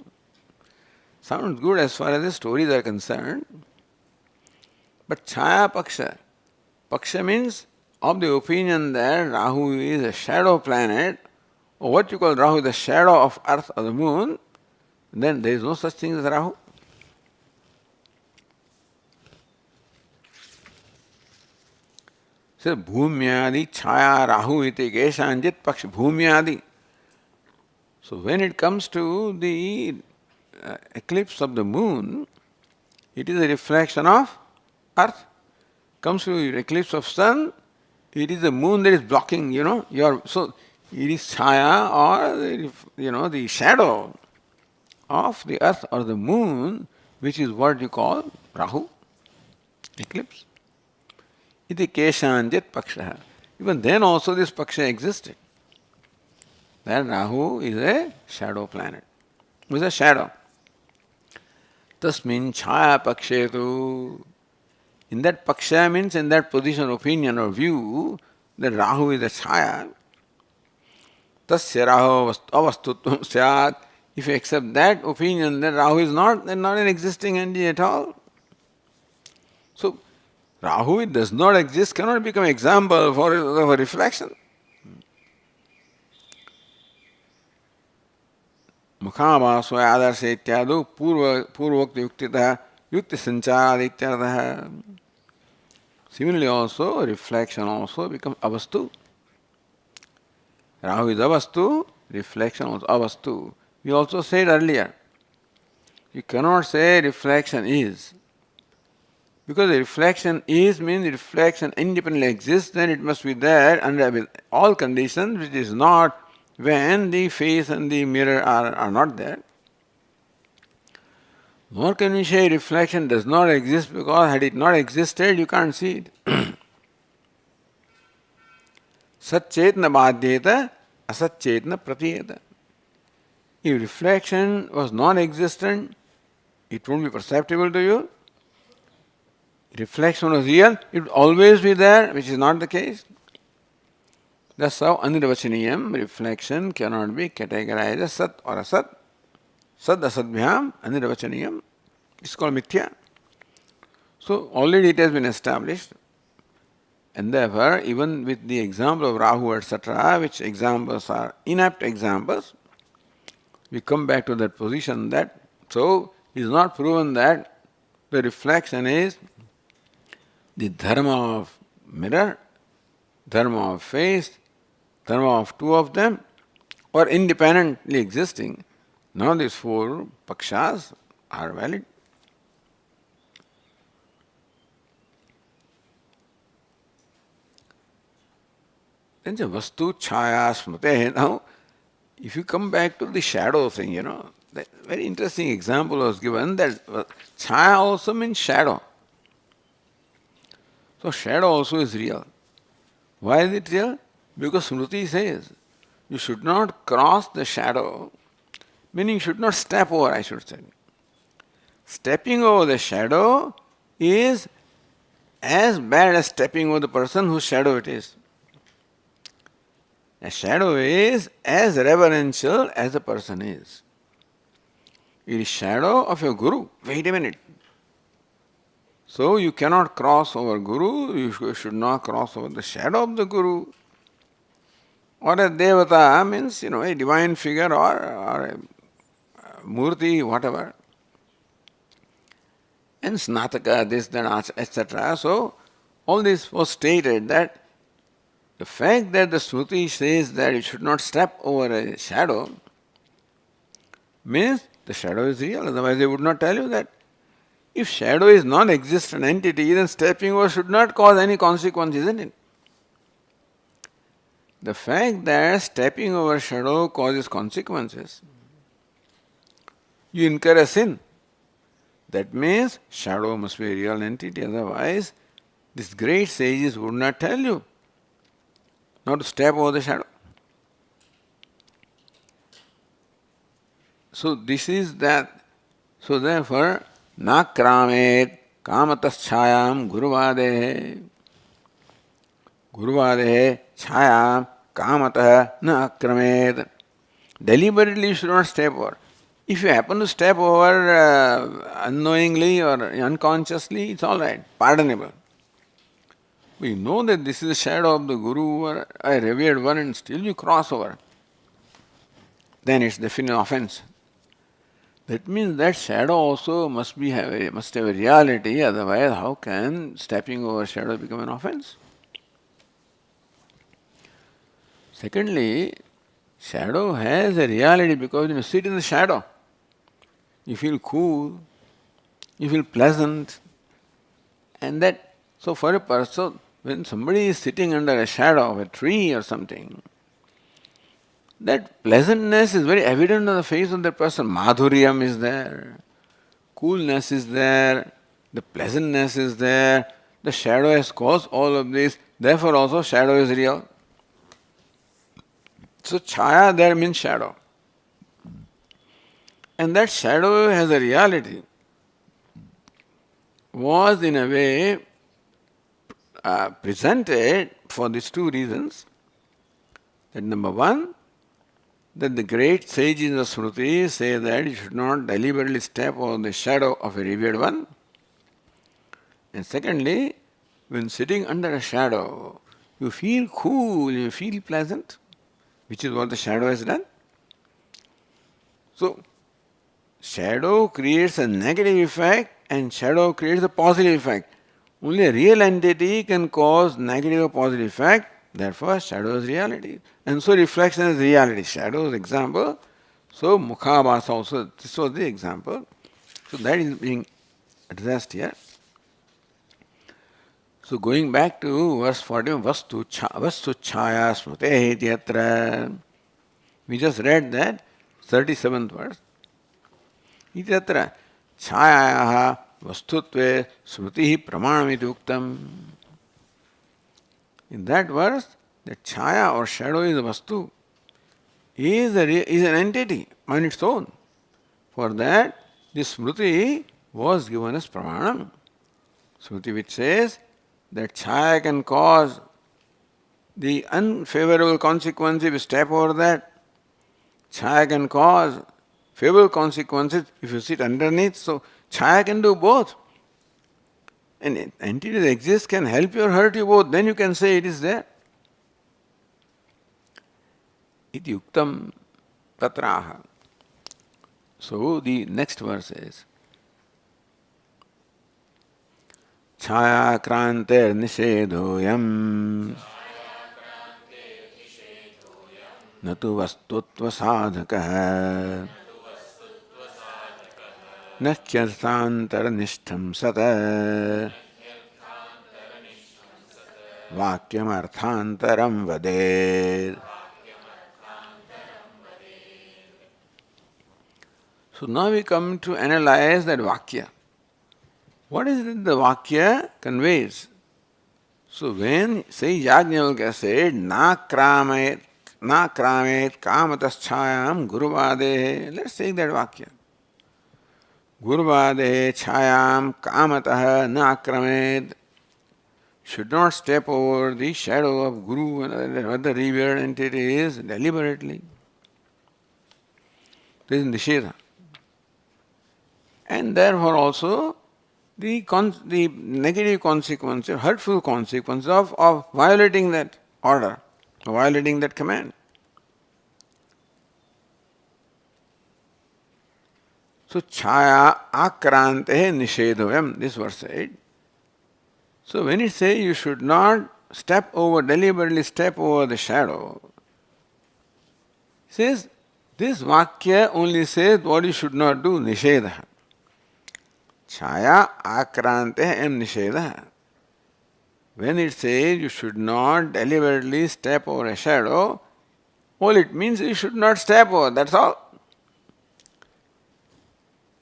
Sounds good as far as the stories are concerned. But Chaya Paksha. Paksha means of the opinion that Rahu is a shadow planet, or what you call Rahu is the shadow of earth or the moon, then there is no such thing as Rahu. So Bhumyadi Chaya Rahu iti Keshanjit Paksha Bhumyadi. So when it comes to the eclipse of the moon, it is a reflection of earth. Comes to the eclipse of sun, it is the moon that is blocking, so it is chaya or the shadow of the earth or the moon, which is what you call Rahu, eclipse. Iti Keshanjit Paksha. Even then also this Paksha existed. That Rahu is a shadow planet. It is a shadow. Tasmin Chaya Pakshetu. In that Paksha means in that position, opinion or view, that Rahu is a Chaya. Tasya Rahu avastutvam syat. If you accept that opinion, then Rahu is not an existing entity at all. So, Rahu, it does not exist, cannot become example for a reflection. Mukhamāso ādarse ityādu purvokta yuktitah yukti sanchārādi ityartah. Similarly also, reflection also becomes avastu. Rahu is avastu, reflection also avastu. We also said earlier, you cannot say reflection is. Because the reflection is means the reflection independently exists, then it must be there under all conditions, which is not when the face and the mirror are not there. Nor can we say reflection does not exist because had it not existed, you can't see it. Satchetna bhadyeta, asatchetna pratiyeta. If reflection was non-existent, it won't be perceptible to you. Reflection was real, it would always be there, which is not the case. That's how anirvachaniyam, reflection cannot be categorized as sat or asat. Sad asadbhyam, anirvachaniyam. It's called mithya. So already it has been established. And therefore, even with the example of Rahu, etc., which examples are inapt examples, we come back to that position that, so it is not proven that The reflection is the dharma of mirror, dharma of face, dharma of two of them, or independently existing. Now these four pakshas are valid. Then the vastu chaya smrute. Now, if you come back to the shadow thing, that very interesting example was given that chaya also means shadow. So shadow also is real. Why is it real? Because Smriti says you should not cross the shadow, meaning you should not step over, I should say. Stepping over the shadow is as bad as stepping over the person whose shadow it is. A shadow is as reverential as the person is. It is shadow of your guru. Wait a minute. So you cannot cross over guru, you should not cross over the shadow of the guru. Or a devata means, a divine figure or a murti, whatever. And snataka, this, that, etc. So all this was stated that the fact that the Smriti says that you should not step over a shadow means the shadow is real, otherwise they would not tell you that. If shadow is non-existent entity, then stepping over should not cause any consequence, isn't it? The fact that stepping over shadow causes consequences, you incur a sin. That means shadow must be a real entity, otherwise these great sages would not tell you not to step over the shadow. So this is that. So therefore, na kramet kamatas chayam guruvadehe. Guruvadehe chayam kamatah na akramet. Deliberately you should not step over. If you happen to step over unknowingly or unconsciously, it's all right, pardonable. We know that this is the shadow of the Guru or a revered one and still you cross over. Then it's definite offense. That means that shadow also must have a reality, otherwise how can stepping over shadow become an offense? Secondly, shadow has a reality because when you sit in the shadow, you feel cool, you feel pleasant, and that, so for a person, when somebody is sitting under a shadow of a tree or something, that pleasantness is very evident on the face of that person. Madhuryam is there, coolness is there, the pleasantness is there, the shadow has caused all of this, therefore also shadow is real. So chaya there means shadow. And that shadow has a reality, was in a way presented for these two reasons. That number one, that the great sages of Smriti say that you should not deliberately step on the shadow of a revered one. And secondly, when sitting under a shadow, you feel cool, you feel pleasant, which is what the shadow has done. So, shadow creates a negative effect and shadow creates a positive effect. Only a real entity can cause negative or positive effect, therefore shadow is reality. And so reflection is reality. Shadow is example. So mukhabhasa also, this was the example. So that is being addressed here. So going back to verse 41, vastu chaya smrute ityatra. We just read that 37th verse. Ityatra chaya vastutve smriti pramanamiti uktam. In that verse, the chaya or shadow is a vastu, is an entity on its own. For that, this smriti was given as pramanam. Smriti which says that chaya can cause the unfavorable consequences if you step over that. Chaya can cause favorable consequences if you sit underneath. So chaya can do both. An entity that exists can help you or hurt you both. Then you can say it is there. Iti yuktam tatraha. So the next verse is छायाक्रान्तेर्निषेधोऽयम् न तु वस्तुत्वसाधकः न ह्यर्थान्तरनिष्ठं सत् वाक्यमर्थान्तरं वदेत्. So now we come to analyze that Vakya. What is it the Vakya conveys? So when, say, Yajnavalkya said, na kramet kamatas guruvade, let's take that Vakya. Guruvade chayam kamatah na akramet, should not step over the shadow of Guru and other revered entities deliberately. This is Nishedha. And therefore also the negative consequence, hurtful consequence of violating that order, violating that command. So, chaya akrante nishedhavayam, this verse said. So, when it says you should not deliberately step over the shadow, it says this Vakya only says what you should not do, nishedha. Chaya akrante am nishedha. When it says you should not deliberately step over a shadow, all it means you should not step over, that's all.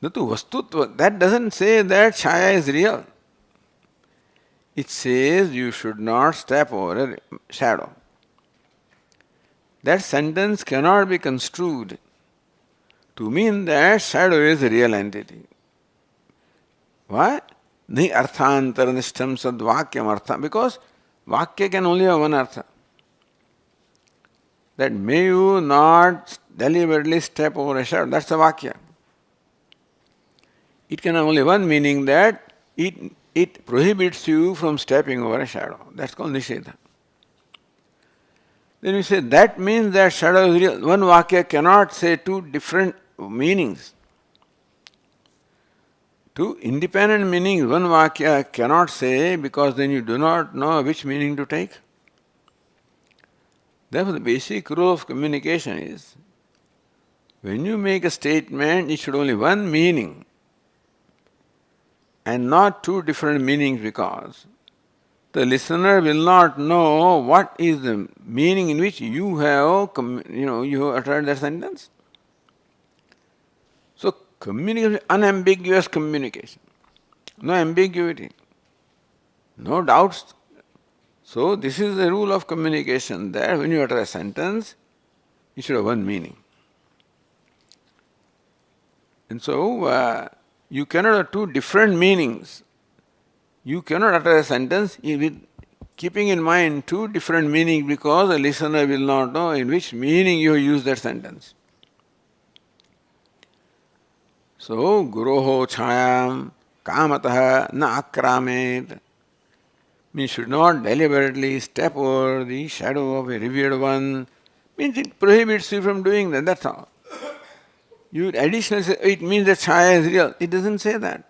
Natu vastutva, that doesn't say that chaya is real. It says you should not step over a shadow. That sentence cannot be construed to mean that shadow is a real entity. Why? Ni arthantaranishtam sad vakyam artha. Because vakya can only have one artha. That may you not deliberately step over a shadow. That's the vakya. It can have only one meaning, that it prohibits you from stepping over a shadow. That's called nishedha. Then we say that means that shadow is real. One vakya cannot say two different meanings. Two independent meanings one vakya cannot say, because then you do not know which meaning to take. Therefore, the basic rule of communication is, when you make a statement, it should only one meaning and not two different meanings, because the listener will not know what is the meaning in which you have uttered that sentence. So communication, unambiguous communication, no ambiguity, no doubts. So this is the rule of communication, that when you utter a sentence, it should have one meaning. And so you cannot have two different meanings. You cannot utter a sentence with keeping in mind two different meanings, because a listener will not know in which meaning you use that sentence. So, guroho chayam kamatah na akramet means should not deliberately step over the shadow of a revered one, means it prohibits you from doing that, that's all. You additionally say it means that chaya is real. It doesn't say that.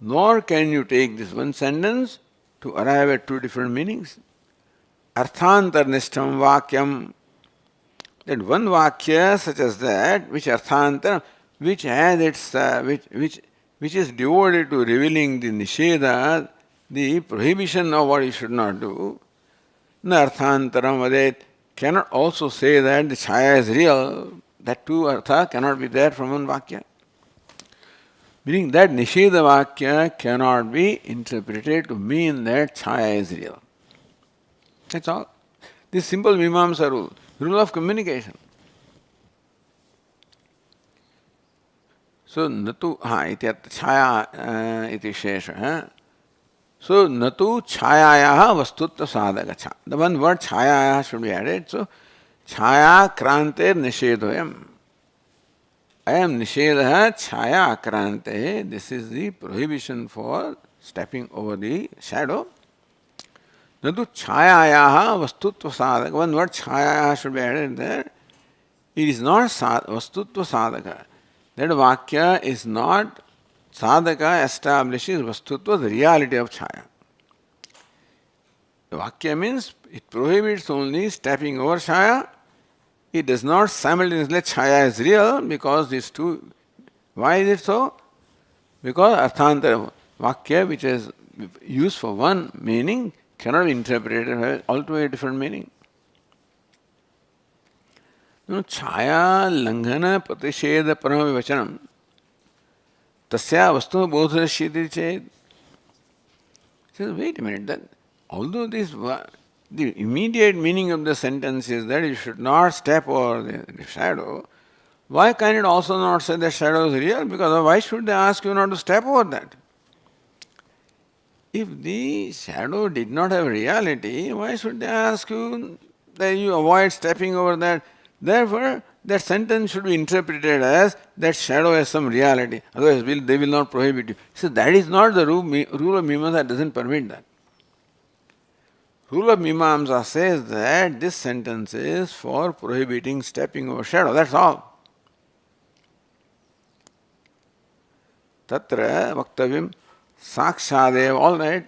Nor can you take this one sentence to arrive at two different meanings. Arthantarnishtam vakyam, that one vakya such as that, which arthantaram, which has its which is devoted to revealing the nisheda, the prohibition of what you should not do. Na arthantaram vadet, cannot also say that the chaya is real. That two artha cannot be there from one vakya. Meaning that nisheda vakya cannot be interpreted to mean that chaya is real. That's all. This simple mimamsa rule of communication. So natu iti chaya iti shesha. So natu chayayaha vastutva sadaka. The one word chayayaha should be added. So chaya krante nishedhoyam. I am nishedha chaya akrante. This is the prohibition for stepping over the shadow. Nadu chayayaha vastutva sadaka. One word chayayaha should be added there. It is not vastutva sadaka. That vakya is not Sadhaka establishes vastutva, the reality of chaya. The Vakya means it prohibits only stepping over chaya. It does not simultaneously chaya is real because these two. Why is it so? Because arthantara Vakya, which is used for one meaning, cannot be interpreted as altogether different meaning. Chaya langhana pratisheda paramavachanam tasya vastu bodhashyati ched. He says, wait a minute, that although the immediate meaning of the sentence is that you should not step over the shadow, why can it also not say that shadow is real? Because why should they ask you not to step over that? If the shadow did not have reality, why should they ask you that you avoid stepping over that? Therefore, that sentence should be interpreted as that shadow has some reality. Otherwise, they will not prohibit you. So that is not the rule of Mimamsa doesn't permit that. Rule of Mimamsa says that this sentence is for prohibiting stepping over shadow. That's all. Tatra vaktavyam sakshadev. All right.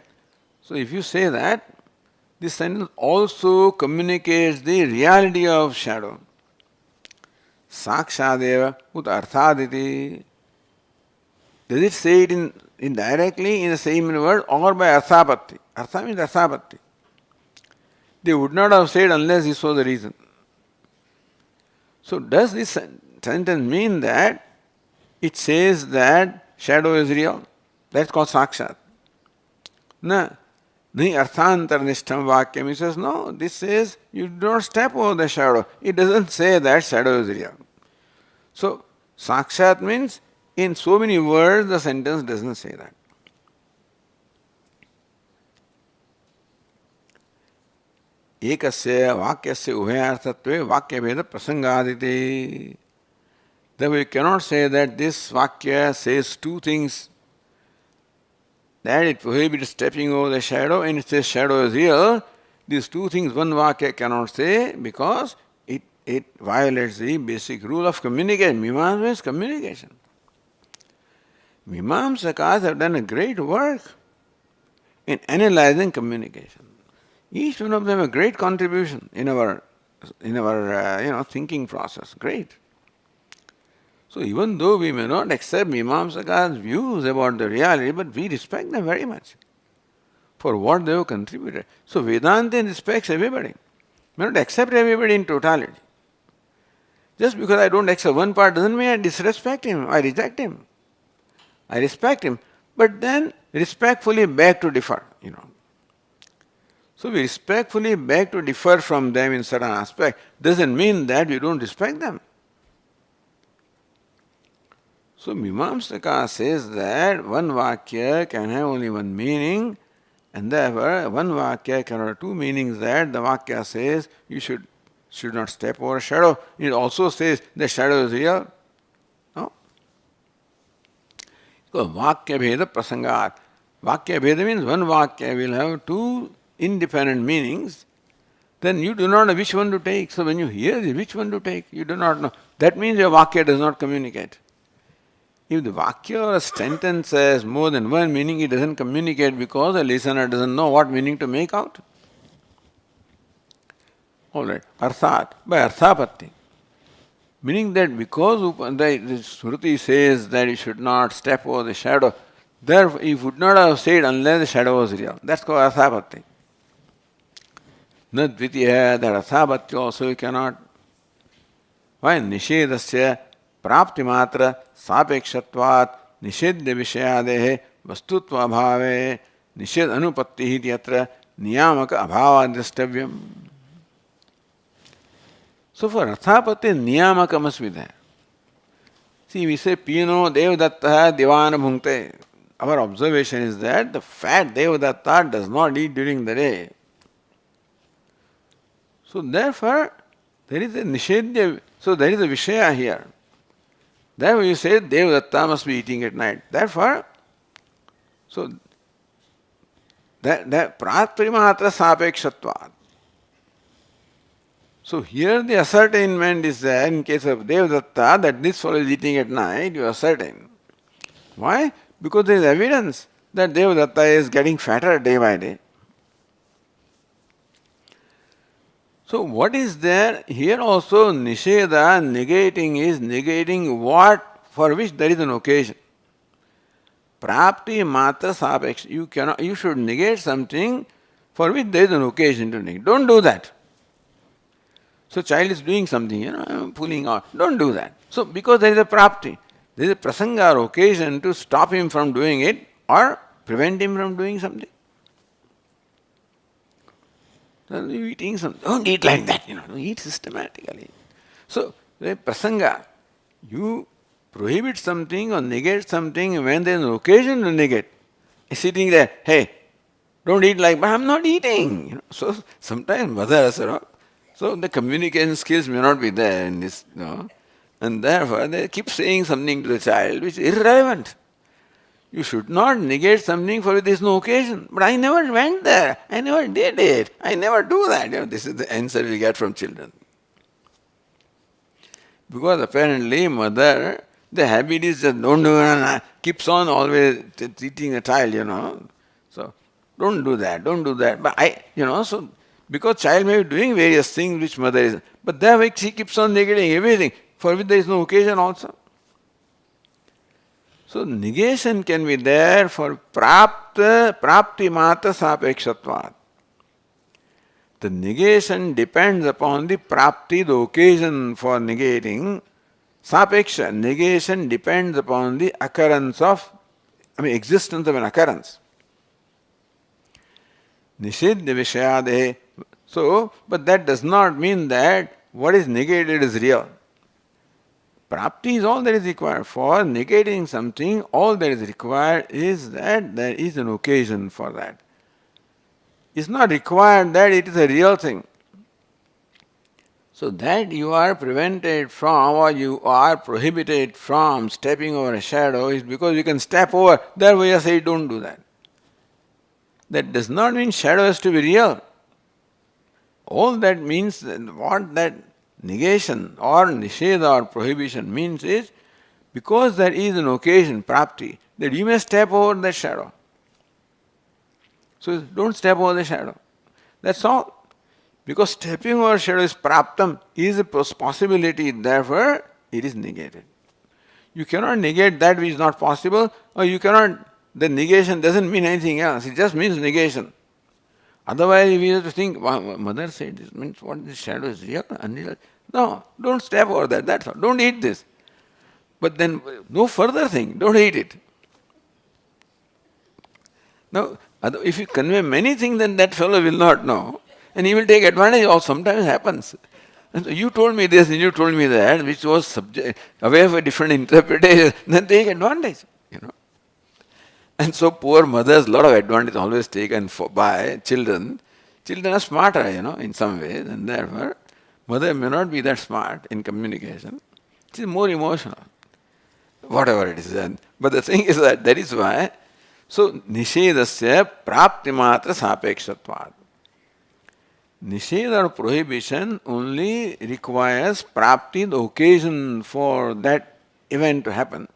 So if you say that, this sentence also communicates the reality of shadow. Sakshadeva ut arthaditi. Does it say it indirectly in the same word or by arthapatti? Artha means arthapatti. They would not have said unless this was the reason. So does this sentence mean that it says that shadow is real? That's called sakshat. Na. Nahi arthantarnishtam vakyam. He says, no, this says you do not step over the shadow. It doesn't say that shadow is real. So, sakshat means in so many words the sentence doesn't say that. Ekasya vakyasya ubhayarthatve vakyabheda prasangaditi. Therefore, you cannot say that this vakya says two things. That it prohibits stepping over the shadow and it says shadow is real. These two things one vakya cannot say because it violates the basic rule of communication. Mimamsa means communication. Mimamsakas have done a great work in analyzing communication. Each one of them a great contribution in our thinking process. Great. So even though we may not accept Mimamsaka's views about the reality, but we respect them very much for what they have contributed. So Vedanta respects everybody. May not accept everybody in totality. Just because I don't accept one part doesn't mean I disrespect him, I reject him. I respect him, but then respectfully beg to differ, So we respectfully beg to differ from them in certain aspect. Doesn't mean that we don't respect them. So Mimamsaka says that one vakya can have only one meaning, and therefore one vakya can have two meanings. That the vakya says you should not step over a shadow. It also says the shadow is real. No? So vakya bheda prasangat. Vakya bheda means one vakya will have two independent meanings. Then you do not know which one to take. So when you hear which one to take, you do not know. That means your vakya does not communicate. If the vakya or a sentence has more than one meaning, it doesn't communicate because the listener doesn't know what meaning to make out. Alright, arthat, by arthapatti. Meaning that because the Smriti says that you should not step over the shadow, therefore he would not have said unless the shadow was real. That's called arthapatti. Na dvitiya, that arthapatti also you cannot. Why? Nishedasya prapti matra sapekshatvat nishedya vishayadehe vastutva bhave nished anupatti iti atra niyamaka abhava drashtavyam. So for arthapatti, niyamaka must be there. See, we say pino devadatta divana bhunkte. Our observation is that the fat devadatta does not eat during the day. So therefore, there is a nishedya, so there is a vishaya here. Therefore you say devadatta must be eating at night. Therefore, so that pratrimatra sapekshatvat. So here the ascertainment is there in case of Devadatta that this fellow is eating at night, you ascertain. Why? Because there is evidence that Devadatta is getting fatter day by day. So what is there? Here also Nisheda, negating, is negating what for which there is an occasion. Prapti matra sapeksha. You should negate something for which there is an occasion to negate. Don't do that. So child is doing something, pulling out. Don't do that. So because there is a prapti, there is a prasanga or occasion to stop him from doing it or prevent him from doing something. So you're eating something. Don't eat like that, Eat systematically. So the prasanga, you prohibit something or negate something when there is an occasion to negate. Sitting there, hey, don't eat like, but I'm not eating. So sometimes mothers, so the communication skills may not be there in this, and therefore they keep saying something to the child which is irrelevant. You should not negate something for which there is no occasion. But I never went there. I never did it. I never do that. This is the answer we get from children. Because apparently mother, the habit is just don't do it, keeps on always teaching the child, So don't do that, don't do that. But so because child may be doing various things which mother is, but that way she keeps on negating everything for which there is no occasion also. So negation can be there for prapti mata sapekshatvat. The negation depends upon the prapti, the occasion for negating. Sapeksha, negation depends upon the occurrence existence of an occurrence. Nishidya vishayade. So, but that does not mean that what is negated is real. Prapti is all that is required. For negating something, all that is required is that there is an occasion for that. It's not required that it is a real thing. So that you are prevented from or you are prohibited from stepping over a shadow is because you can step over. Therefore you say don't do that. That does not mean shadow has to be real. All that means, what that negation or nisheda or prohibition means is, because there is an occasion, prapti, that you may step over that shadow. So don't step over the shadow. That's all. Because stepping over shadow is praptam, is a possibility, therefore it is negated. You cannot negate that which is not possible, or you cannot, the negation doesn't mean anything else, it just means negation. Otherwise, if you have to think, mother said this, means what, this shadow is real, unreal? No, don't step over that, that's all. Don't eat this. But then, no further thing, don't eat it. Now, if you convey many things, then that fellow will not know, and he will take advantage of. Sometimes happens. And so you told me this and you told me that, which was away of a different interpretation, then take advantage, And so poor mothers, a lot of advantage always taken by children. Children are smarter, in some ways, and therefore mother may not be that smart in communication. She is more emotional, whatever it is. But the thing is that is why, so nishedasya prapti matra sapekshatvat. Nisheda or prohibition only requires prapti, the occasion for that event to happen.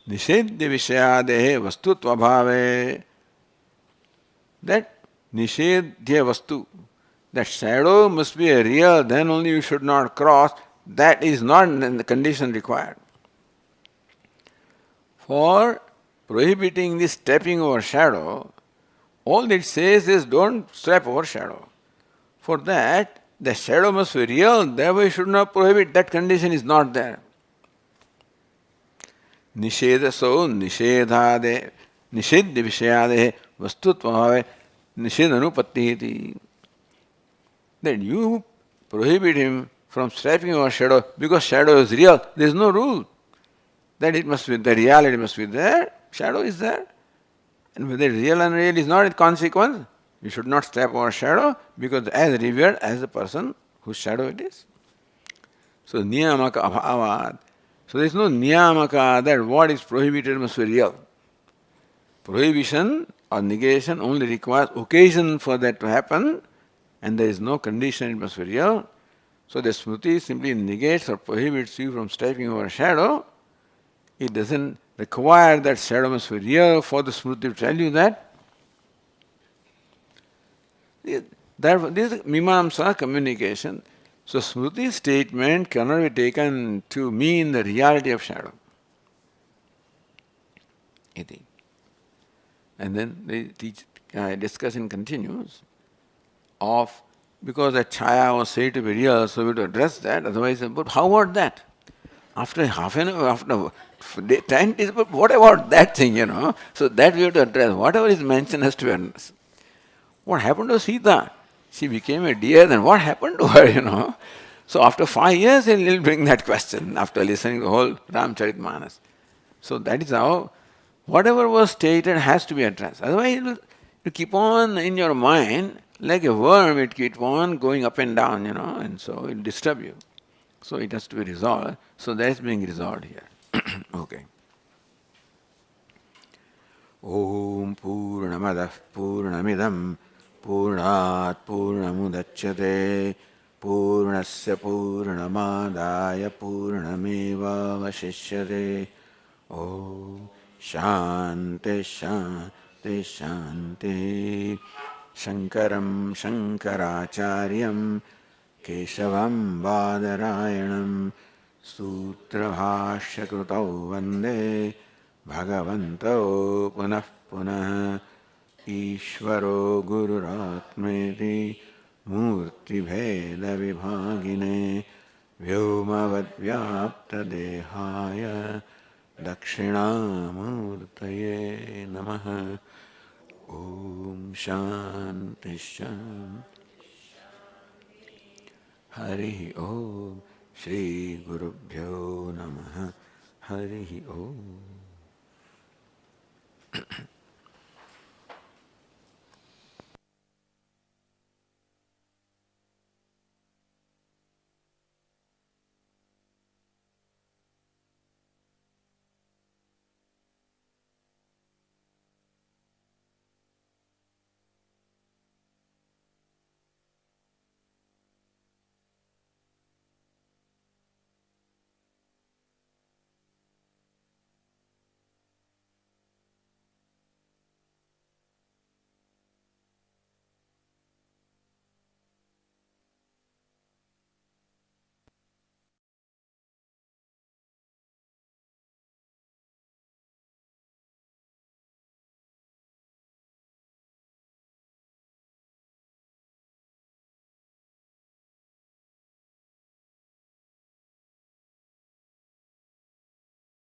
Nishedya vishayadehe vastutva bhave, that nishedya vastu, that shadow must be a real, then only you should not cross, that is not the condition required. For prohibiting this stepping over shadow, all it says is don't step over shadow. For that, the shadow must be real, therefore you should not prohibit, that condition is not there. Nisheda, so nishedhade, nishedya vishayade, vastutva nishedanupatti. That you prohibit him from stepping over shadow because shadow is real. There is no rule that it must be, the reality must be there, shadow is there. And whether real and unreal is not a consequence, you should not step over shadow because as revered as the person whose shadow it is. So niyamaka abhavat. So there is no niyamaka that what is prohibited must be real. Prohibition or negation only requires occasion for that to happen, and there is no condition it must be real. So the Smriti simply negates or prohibits you from stepping over a shadow. It doesn't require that shadow must be real for the Smriti to tell you that? This is Mimamsa communication. So Smriti's statement cannot be taken to mean the reality of shadow. Iti. And then the discussion continues of, because that chaya was said to be real, so we have to address that. Otherwise, but how about that? After half an hour, after 10 days, but what about that thing? So that we have to address. Whatever is mentioned has to be addressed. What happened to Sita? She became a deer, then what happened to her? So after 5 years, he'll bring that question after listening to the whole Ramcharitmanas. So that is how whatever was stated has to be addressed. Otherwise, it will keep on in your mind like a worm, it keeps on going up and down, and so it will disturb you. So it has to be resolved. So that is being resolved here. Okay. Om Purnamadah Purnamidam Purnat Purnamudachyate Purnasya Purnamadaya Purnameva Vashishyate. Om Shanti Shanti Shanti. Shankaram Shankaracharyam Keshavam Badarayanam Sutrabhashyakritau Vande Bhagavanto Punah Punah Ishvaro Gururatmeti Murti Bheda Vibhagine Vyomavad Vyapta Dehaya Dakshinamurtaye Namaha. Om Shanti Shanti. Hari Om. Shri Gurubhyo Namaha. Hari Om.